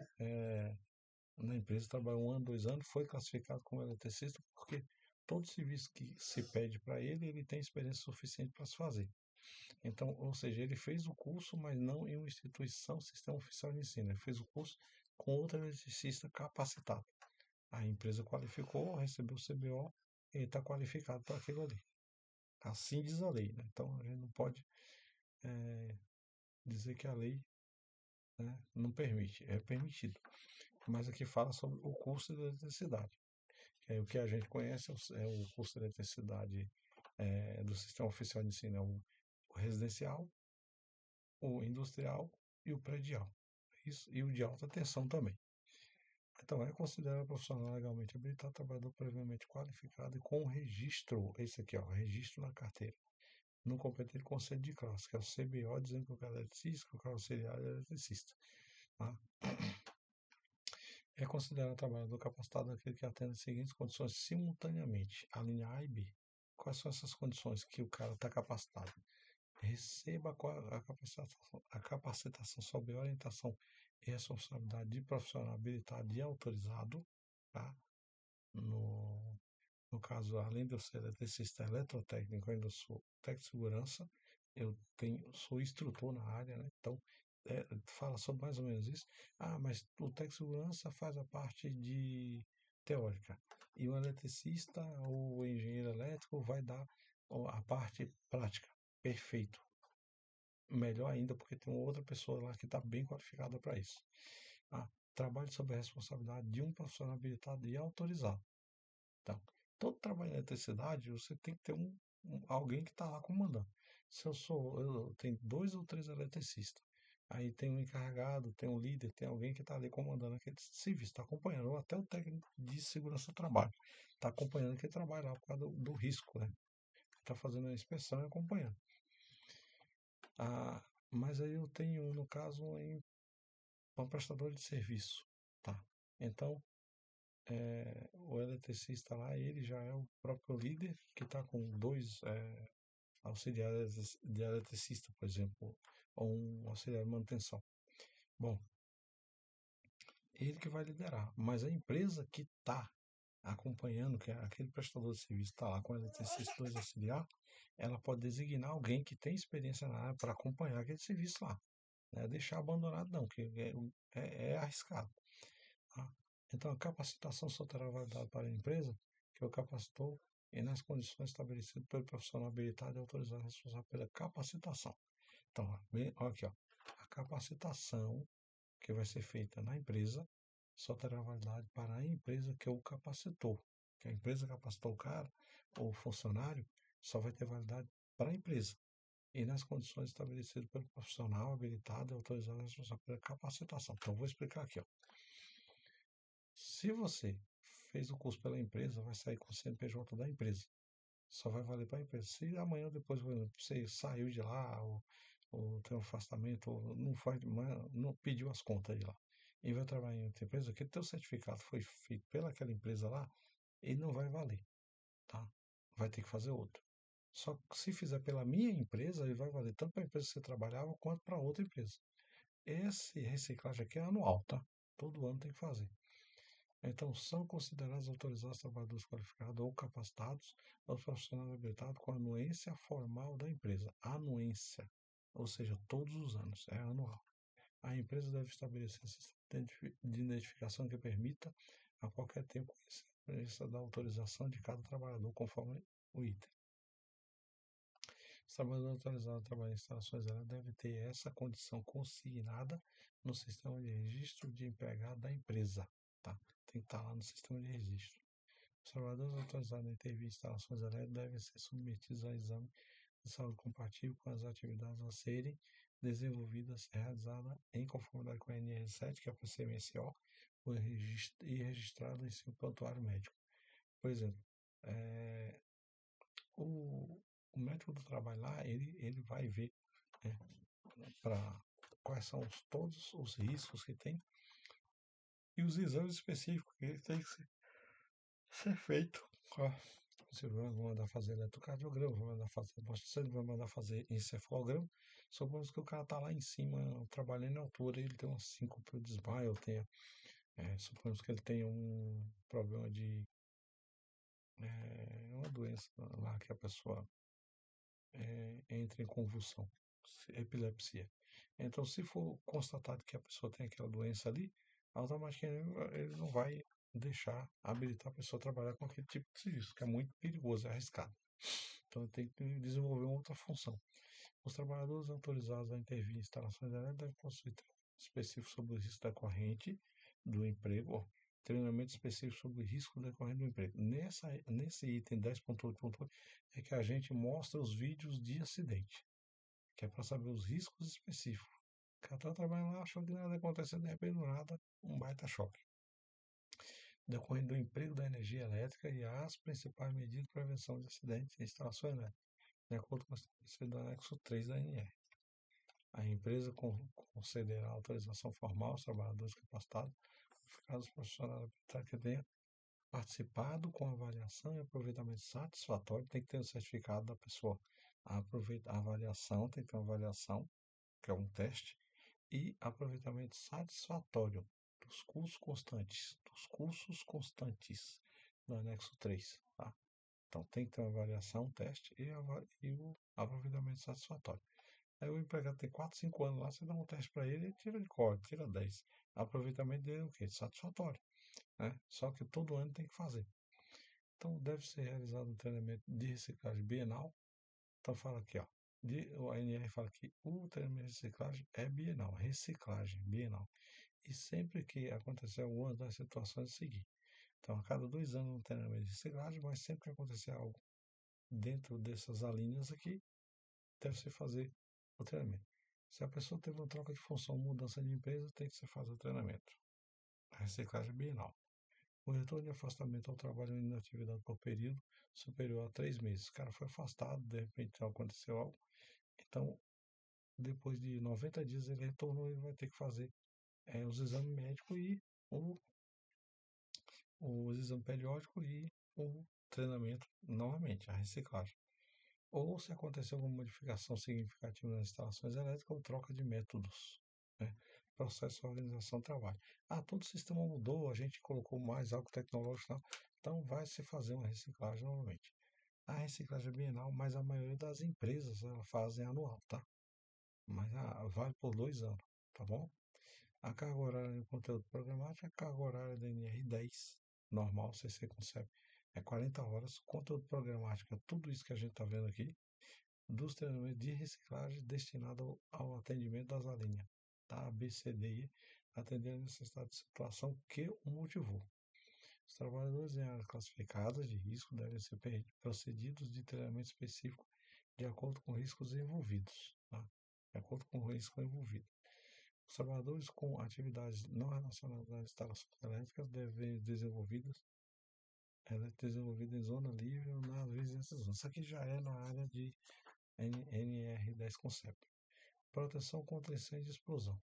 na empresa, trabalhou 1 ano, 2 anos, foi classificado como eletricista, porque todo serviço que se pede para ele, ele tem experiência suficiente para se fazer. Então, ou seja, ele fez o curso, mas não em uma instituição, sistema oficial de ensino. Ele fez o curso com outro eletricista capacitado. A empresa qualificou, recebeu o CBO, ele está qualificado para aquilo ali. Assim diz a lei, né? Então, a gente não pode dizer que a lei, né, não permite. É permitido. Mas aqui fala sobre o curso de eletricidade. Que é o que a gente conhece é o curso de eletricidade do sistema oficial de ensino, é o residencial, o industrial e o predial. Isso, e o de alta tensão também. Então, é considerado profissional legalmente habilitado, trabalhador previamente qualificado e com registro, esse aqui, ó, registro na carteira, no competente conselho de classe, que é o CBO, dizendo que o cara é eletricista, que o cara auxiliar é eletricista. Tá? É considerado trabalhador capacitado aquele que atende as seguintes condições simultaneamente, a linha A e B. Quais são essas condições que o cara está capacitado? Receba a capacitação sob orientação e responsabilidade de profissional habilitado e autorizado, tá? No, no caso, além de eu ser eletricista eletrotécnico, eu ainda sou técnico de segurança, sou instrutor na área, né? Então, fala sobre mais ou menos isso. Mas o técnico de segurança faz a parte de teórica. E o eletricista ou o engenheiro elétrico vai dar a parte prática. Perfeito. melhor ainda, porque tem outra pessoa lá que está bem qualificada para isso. Ah, trabalho sob a responsabilidade de um profissional habilitado e autorizado. Então, todo trabalho em eletricidade, você tem que ter alguém que está lá comandando. Se eu tenho 2 ou 3 eletricistas, aí tem um encarregado, tem um líder, tem alguém que está ali comandando aquele serviço, está acompanhando, ou até o técnico de segurança do trabalho, está acompanhando aquele trabalho lá por causa do risco, né? Está fazendo a inspeção e acompanhando. Ah, mas aí eu tenho, no caso, um prestador de serviço, tá? Então, o eletricista lá, ele já é o próprio líder que está com 2 auxiliares de eletricista, por exemplo, ou um auxiliar de manutenção. Bom, ele que vai liderar, mas a empresa que está acompanhando, que é aquele prestador de serviço está lá com o eletricista 2 auxiliar, ela pode designar alguém que tem experiência na área para acompanhar aquele serviço lá. Não é deixar abandonado não, que é arriscado. Tá? Então, a capacitação só terá validade para a empresa que o capacitou e nas condições estabelecidas pelo profissional habilitado e autorizado responsável pela capacitação. Então, olha aqui, ó, a capacitação que vai ser feita na empresa só terá validade para a empresa que o capacitou. Que a empresa capacitou o cara, ou o funcionário, só vai ter validade para a empresa e nas condições estabelecidas pelo profissional habilitado e autorizado responsável pela capacitação. Então, vou explicar aqui, ó. Se você fez o curso pela empresa, vai sair com o CNPJ da empresa. Só vai valer para a empresa. Se amanhã ou depois, por exemplo, você saiu de lá, ou tem um afastamento, ou não pediu as contas de lá, e vai trabalhar em outra empresa, que teu certificado foi feito pelaquela empresa lá, ele não vai valer, tá? Vai ter que fazer outro. Só que se fizer pela minha empresa, ele vai valer tanto para a empresa que você trabalhava, quanto para outra empresa. Esse reciclagem aqui é anual, tá? Todo ano tem que fazer. Então, são considerados autorizados trabalhadores qualificados ou capacitados os profissionais habilitados com a anuência formal da empresa. Anuência, ou seja, todos os anos, é anual. A empresa deve estabelecer um sistema de identificação que permita a qualquer tempo conhecer da autorização de cada trabalhador, conforme o item. Os trabalhadores autorizados a trabalhar em instalações elétricas devem ter essa condição consignada no sistema de registro de empregado da empresa. Tá? Tem que estar lá no sistema de registro. Os trabalhadores autorizados a intervir em instalações elétricas devem ser submetidos a exame de saúde compatível com as atividades a serem desenvolvidas, realizadas em conformidade com a NR7, que é a PCMSO, e registrado em seu prontuário médico. Por exemplo, o, o médico do trabalho lá, ele vai ver, né, para quais são todos os riscos que tem e os exames específicos que ele tem que ser feito. Você vai mandar fazer eletrocardiograma, vai mandar fazer bastante, vai mandar fazer encefalograma. Suponhamos que o cara tá lá em cima, trabalhando na altura, ele tem uma síncope, desmaio, suponhamos que ele tenha um problema de uma doença lá que a pessoa entra em convulsão, epilepsia. Então, se for constatado que a pessoa tem aquela doença ali, automaticamente ele não vai deixar habilitar a pessoa a trabalhar com aquele tipo de serviço, que é muito perigoso, é arriscado. Então, tem que desenvolver uma outra função. Os trabalhadores autorizados a intervir em instalações elétricas devem possuir treinamento específico sobre o risco decorrente do emprego, treinamento específico sobre o risco decorrente do emprego. Nesse item 10.8.8 é que a gente mostra os vídeos de acidente, que é para saber os riscos específicos. O cara está trabalhando lá, achou que nada ia acontecer, de repente, nada, um baita choque. Decorrente do emprego da energia elétrica e as principais medidas de prevenção de acidentes em instalações elétricas, de acordo com o estabelecido do anexo 3 da ANR. A empresa concederá autorização formal aos trabalhadores capacitados, qualificados profissionais que tenham participado com avaliação e aproveitamento satisfatório. Tem que ter o certificado da pessoa. A avaliação, tem que ter uma avaliação, que é um teste, e aproveitamento satisfatório dos cursos constantes do anexo 3. Tá? Então, tem que ter uma avaliação, um teste e o aproveitamento satisfatório. Aí o empregado tem 4, 5 anos lá, você dá um teste para ele, ele tira de código, tira 10. O aproveitamento dele é o quê? Satisfatório. Né? Só que todo ano tem que fazer. Então, deve ser realizado um treinamento de reciclagem bienal. Então, fala aqui, ó. O ANR fala que o treinamento de reciclagem é bienal, reciclagem bienal. E sempre que acontecer alguma das situações é seguinte. Então, a cada 2 anos um treinamento de reciclagem, mas sempre que acontecer algo dentro dessas linhas aqui, deve-se fazer o treinamento. Se a pessoa teve uma troca de função, mudança de empresa, tem que se fazer o treinamento. A reciclagem bienal. O retorno de afastamento ao trabalho em inatividade por período superior a 3 meses. O cara foi afastado, de repente aconteceu algo. Então, depois de 90 dias ele retornou e vai ter que fazer os exames médicos e o exame periódico e o treinamento novamente, a reciclagem. Ou se acontecer alguma modificação significativa nas instalações elétricas ou troca de métodos, né? Processo de organização do trabalho. Todo o sistema mudou, a gente colocou mais algo tecnológico, então vai se fazer uma reciclagem novamente. A reciclagem é bienal, mas a maioria das empresas ela fazem anual, tá? Mas vale por 2 anos, tá bom? A carga horária do conteúdo programático, a carga horária da NR10, normal, CC Concept, é 40 horas. Conteúdo programático, tudo isso que a gente está vendo aqui, dos treinamentos de reciclagem destinado ao atendimento das alíneas, tá? A, B, C, D, I, atender a necessidade de situação que o motivou. Os trabalhadores em áreas classificadas de risco devem ser procedidos de treinamento específico de acordo com riscos envolvidos, tá? De acordo com o risco envolvido. Os trabalhadores com atividades não relacionadas às instalações elétricas devem desenvolvidas em zona livre ou nas vizinhanças. Isso aqui já é na área de NR10 Concept. Proteção contra incêndio e explosão.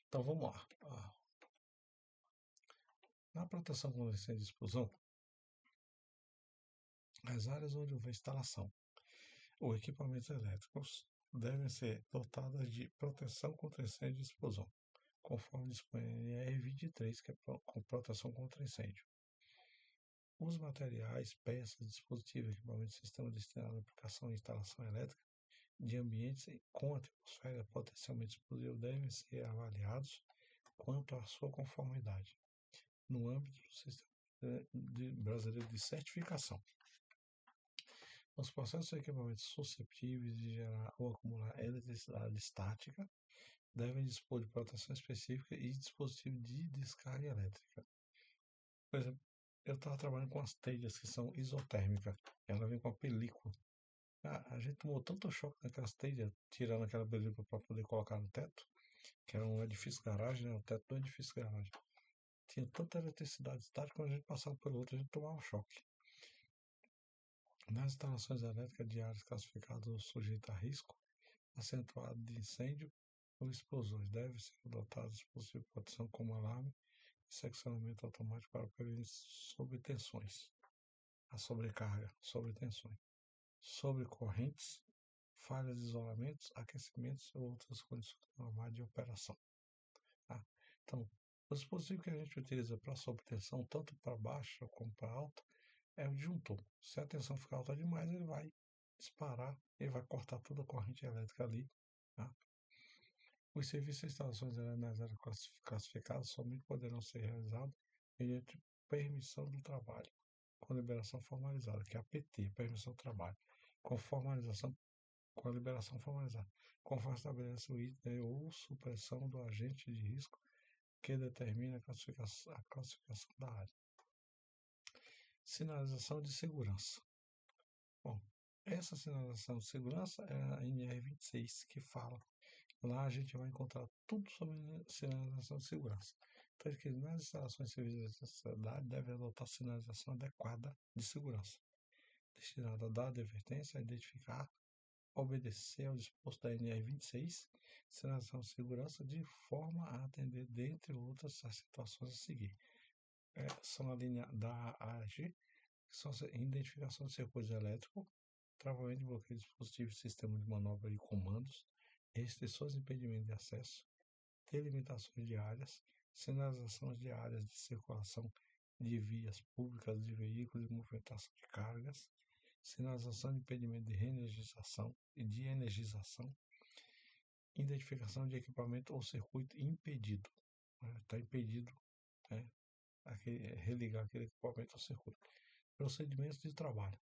Então vamos lá. Na proteção contra incêndio e explosão, as áreas onde houver instalação ou equipamentos elétricos devem ser dotadas de proteção contra incêndio e explosão, conforme dispõe a NR23, que é com proteção contra incêndio. Os materiais, peças, dispositivos, equipamentos, sistema destinado à aplicação e instalação elétrica de ambientes com atmosfera potencialmente explosiva devem ser avaliados quanto à sua conformidade no âmbito do Sistema Brasileiro de Certificação. Os processos e equipamentos susceptíveis de gerar ou acumular eletricidade estática devem dispor de proteção específica e dispositivo de descarga elétrica. Por exemplo, eu estava trabalhando com as telhas que são isotérmicas. Ela vem com a película. A gente tomou tanto choque naquelas telhas, tirando aquela película para poder colocar no teto, que era um edifício garagem, né? O teto do edifício garagem. Tinha tanta eletricidade estática, quando a gente passava pelo outro, a gente tomava choque. Nas instalações elétricas de áreas classificadas ou sujeitas a risco acentuado de incêndio ou explosões, deve ser adotado dispositivo de proteção como alarme e seccionamento automático para prevenir sobretensões, a sobrecarga, sobretensões, sobrecorrentes, falhas de isolamentos, aquecimentos ou outras condições normais de operação. Tá? Então, o dispositivo que a gente utiliza para sobretensão, tanto para baixa como para alta, é o disjuntor. Se a tensão ficar alta demais, ele vai disparar, ele vai cortar toda a corrente elétrica ali. Tá? Os serviços e instalações nas áreas classificadas somente poderão ser realizados mediante permissão do trabalho, com liberação formalizada, que é a PT, permissão do trabalho, com formalização, com a liberação formalizada, conforme estabelece o item ou supressão do agente de risco que determina a classificação da área. Sinalização de segurança. Bom, essa sinalização de segurança é a NR26 que fala. Lá a gente vai encontrar tudo sobre sinalização de segurança. Então, que nas instalações civis da sociedade deve adotar sinalização adequada de segurança, destinada a dar advertência, a identificar, obedecer ao disposto da NR26, sinalização de segurança, de forma a atender, dentre outras, as situações a seguir. São a linha da AG, que são a identificação de circuitos elétricos, travamento de bloqueio de dispositivos, sistema de manobra e comandos, restrições e impedimento de acesso, delimitações de áreas, sinalização de áreas de circulação de vias públicas de veículos e movimentação de cargas, sinalização de impedimento de reenergização e de energização, identificação de equipamento ou circuito impedido. Está impedido, né, religar aquele equipamento ao circuito. Procedimentos de trabalho.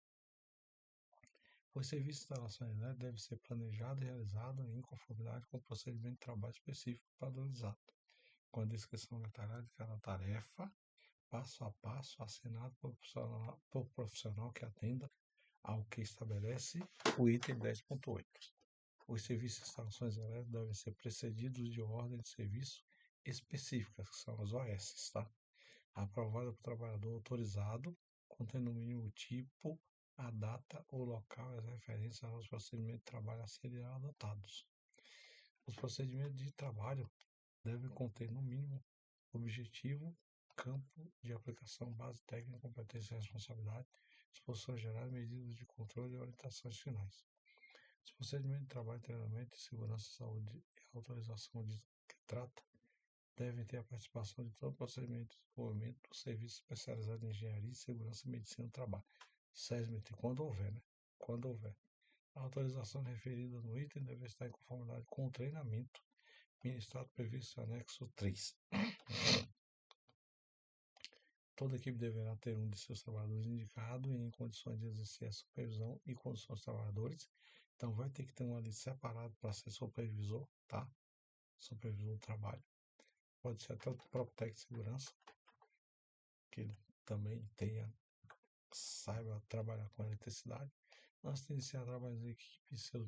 O serviço de instalação elétrica deve ser planejado e realizado em conformidade com o procedimento de trabalho específico padronizado, com a descrição detalhada de cada tarefa, passo a passo, assinado por profissional que atenda ao que estabelece o item 10.8. Os serviços de instalações elétricas devem ser precedidos de ordem de serviço específicas, que são as OS, tá? Aprovada por trabalhador autorizado, contendo no mínimo o tipo, a data, o local e as referências aos procedimentos de trabalho a serem adotados. Os procedimentos de trabalho devem conter, no mínimo, objetivo, campo de aplicação, base técnica, competência e responsabilidade, disposições gerais, medidas de controle e orientações finais. Os procedimentos de trabalho, treinamento, segurança, saúde e autorização de que trata devem ter a participação de todo o procedimento de desenvolvimento do serviço especializado em engenharia, segurança e medicina do trabalho, SESMIT, quando houver, né? Quando houver. A autorização referida no item deve estar em conformidade com o treinamento ministrado previsto no anexo 3. Toda equipe deverá ter um de seus trabalhadores indicado e em condições de exercer a supervisão e condução dos trabalhadores. Então, vai ter que ter um ali separado para ser supervisor, tá? Supervisor do trabalho. Pode ser até o próprio técnico de segurança, que ele também saiba trabalhar com eletricidade. Antes de iniciar trabalhos em equipe e os seus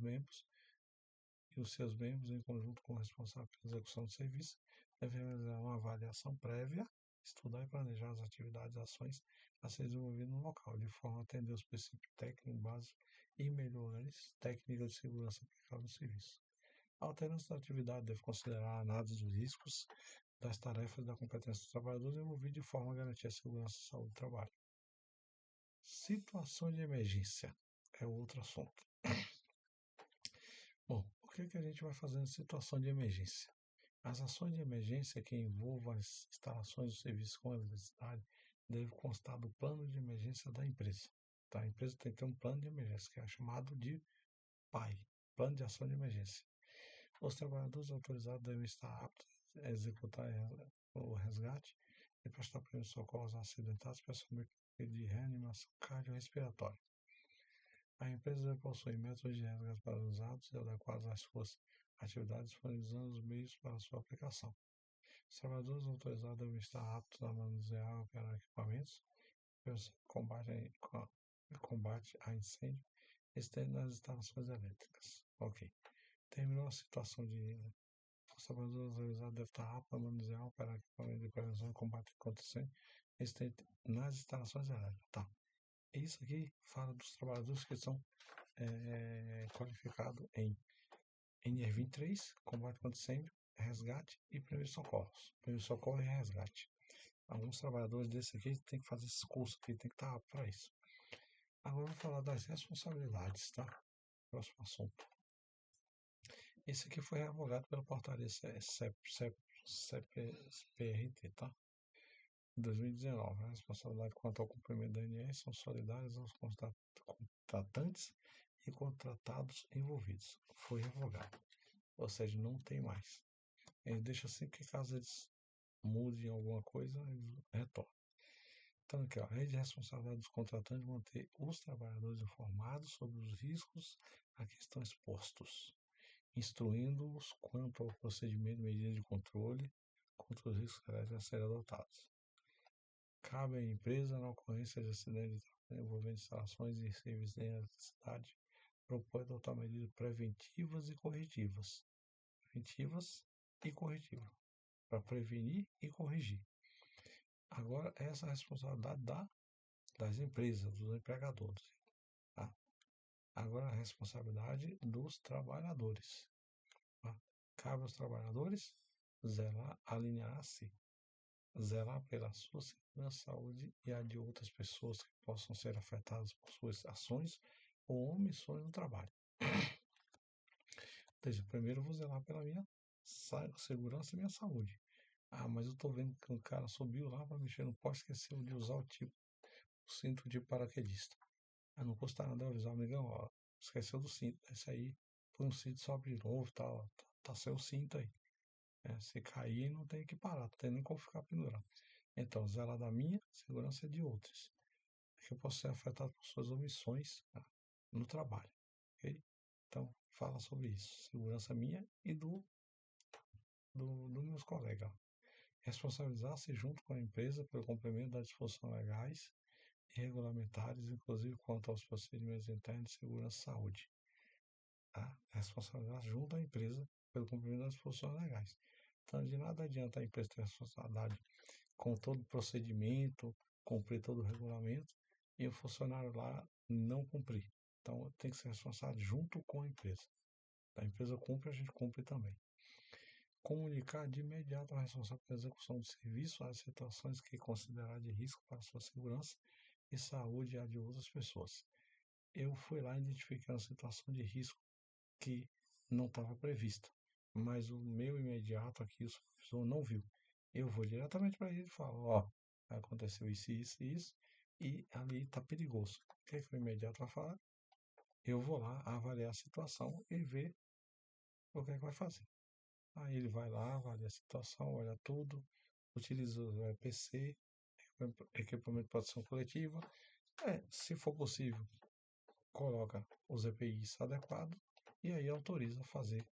membros, em conjunto com o responsável pela execução do serviço, devem realizar uma avaliação prévia, estudar e planejar as atividades e ações a ser desenvolvidas no local, de forma a atender os princípios técnicos básicos e melhores técnicas de segurança aplicadas no serviço. A alternância da atividade deve considerar a análise dos riscos das tarefas e da competência dos trabalhadores envolvidos de forma a garantir a segurança e saúde do trabalho. Situação de emergência é outro assunto. Bom, o que a gente vai fazer em situação de emergência? As ações de emergência que envolvam as instalações do serviço com eletricidade devem constar do plano de emergência da empresa. Tá? A empresa tem que ter um plano de emergência, que é chamado de PAI, Plano de Ação de Emergência. Os trabalhadores autorizados devem estar aptos a executar o resgate e prestar primeiros socorros aos acidentados, especialmente de reanimação cardiorrespiratória. A empresa deve possuir métodos de resgate padronizados e adequados às suas atividades, disponibilizando os meios para sua aplicação. Os trabalhadores autorizados devem estar aptos a manusear e operar equipamentos, combate a incêndio, existentes nas instalações elétricas. Ok. Terminou a situação de os trabalhadores autorizados devem estar aptos a manusear, operar equipamentos de prevenção e combate contra incêndio existentes nas instalações elétricas. Tá. Isso aqui fala dos trabalhadores que são qualificados em NR23, combate contra incêndio, resgate e primeiros socorros. Primeiro socorro e resgate. Alguns trabalhadores desse aqui tem que fazer esse curso aqui, tem que estar apto para isso. Agora eu vou falar das responsabilidades, tá? Próximo assunto. Esse aqui foi revogado pela portaria CPRT, tá? Em 2019, a responsabilidade quanto ao cumprimento da ANS são solidárias aos contratantes e contratados envolvidos. Foi revogado. Ou seja, não tem mais. Ele deixa assim que caso eles mudem alguma coisa, eles retornam. Então aqui, ó, a lei de responsabilidade dos contratantes manter os trabalhadores informados sobre os riscos a que estão expostos, instruindo-os quanto ao procedimento e medidas de controle contra os riscos a serem adotados. Cabe à empresa, na ocorrência de acidentes de trabalho envolvendo instalações e serviços de eletricidade, propor adotar medidas preventivas e corretivas. Para prevenir e corrigir. Agora, essa é a responsabilidade das empresas, dos empregadores. Tá? Agora, a responsabilidade dos trabalhadores. Tá? Cabe aos trabalhadores alinhar-se, zelar pela sua segurança, saúde e a de outras pessoas que possam ser afetadas por suas ações ou omissões no trabalho. Então, primeiro eu vou zelar pela minha segurança e minha saúde. Ah, mas eu tô vendo que o cara subiu lá para mexer no poste, esqueceu de usar o cinto de paraquedista. Ah, não custa nada eu avisar, amigão, ó, esqueceu do cinto. Esse aí, põe um cinto só de novo, tá sem o cinto aí. Se cair, não tem que parar, não tem nem como ficar pendurado. Então, zelar da minha segurança e de outras. É que eu posso ser afetado por suas omissões, tá? no trabalho, ok? Então, fala sobre isso, segurança minha e dos meus colegas. Responsabilizar-se junto com a empresa pelo cumprimento das disposições legais e regulamentares, inclusive quanto aos procedimentos internos de segurança e saúde. Tá? Responsabilidade junto à empresa pelo cumprimento das disposições legais. Então, de nada adianta a empresa ter responsabilidade com todo o procedimento, cumprir todo o regulamento, e o funcionário lá não cumprir. Então, tem que ser responsável junto com a empresa. A empresa cumpre, a gente cumpre também. Comunicar de imediato a responsável pela execução do serviço às situações que considerar de risco para a sua segurança e saúde e a de outras pessoas. Eu fui lá e identifiquei uma situação de risco que não estava prevista, mas o meu imediato aqui, o supervisor, não viu. Eu vou diretamente para ele e falo, ó, aconteceu isso, isso e isso, e ali está perigoso. O que é que o imediato vai falar? Eu vou lá avaliar a situação e ver o que é que vai fazer. Aí ele vai lá, avalia a situação, olha tudo, utiliza o EPC, equipamento de proteção coletiva. Se for possível, coloca os EPIs adequados e aí autoriza a fazer,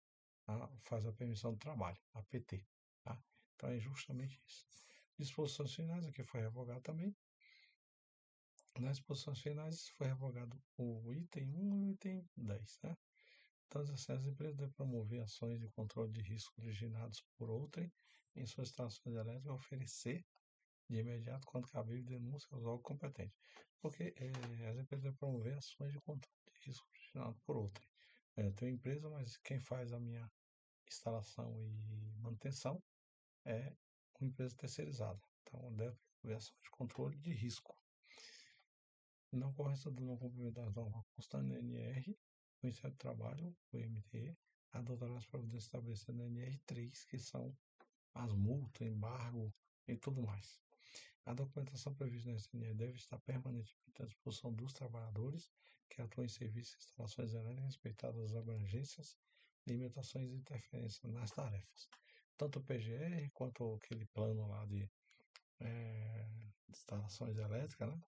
faz a permissão do trabalho, a PT. Tá? Então é justamente isso. Disposições finais, aqui foi revogado também. Nas disposições finais foi revogado o item 1 e o item 10. Né? Então, assim, as empresas devem promover ações de controle de risco originados por outrem em suas instalações elétricas, oferecer de imediato, quando cabível, denúncia aos órgãos competentes. Porque as empresas devem promover ações de controle de risco originado por outrem. Eu tenho empresa, mas quem faz a minha instalação e manutenção é uma empresa terceirizada. Então, deve haver ação de controle de risco. Na ocorrência do não cumprimento das normas constantes na NR, o Ministério do Trabalho, o MTE, adotará as providências estabelecidas na NR3, que são as multas, embargo e tudo mais. A documentação prevista na SNE deve estar permanentemente à disposição dos trabalhadores que atuam em serviços e instalações elétricas, respeitadas as abrangências, limitações e interferências nas tarefas. Tanto o PGR quanto aquele plano lá de instalações elétricas, né?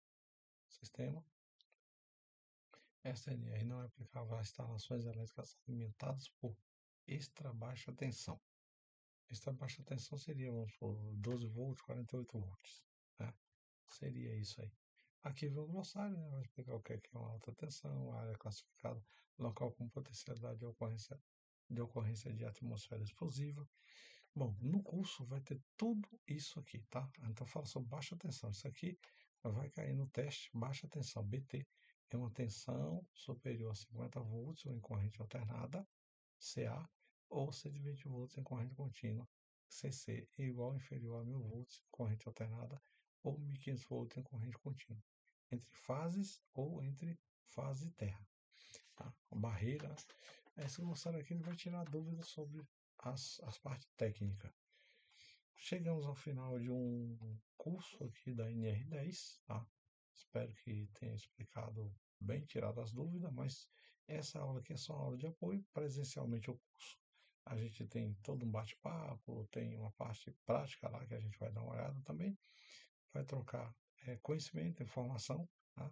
Sistema. SNR não é aplicável a instalações elétricas alimentadas por extra baixa tensão. Extra baixa tensão seria, vamos supor, 12 volts, 48 volts. Né? Seria isso aí. Aqui vem o glossário, né? Vai explicar o que é uma alta tensão, área classificada, local com potencialidade de ocorrência de atmosfera explosiva. Bom, no curso vai ter tudo isso aqui, tá? Então fala sobre baixa tensão. Isso aqui vai cair no teste baixa tensão. BT é uma tensão superior a 50 volts ou em corrente alternada, CA, ou 120 volts em corrente contínua, CC, igual ou inferior a 1000 volts em corrente alternada ou 1500 volts em corrente contínua, entre fases ou entre fase e terra. Tá? Barreira. Esse mostrando aqui ele vai tirar dúvidas sobre as partes técnicas. Chegamos ao final de um curso aqui da NR10, tá? Espero que tenha explicado bem, tirado as dúvidas, mas essa aula aqui é só uma aula de apoio, presencialmente o curso. A gente tem todo um bate-papo, tem uma parte prática lá que a gente vai dar uma olhada também, vai trocar conhecimento, informação, tá?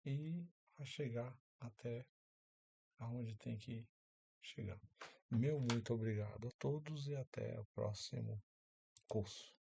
E vai chegar até aonde tem que chegar. Meu muito obrigado a todos e até o próximo curso.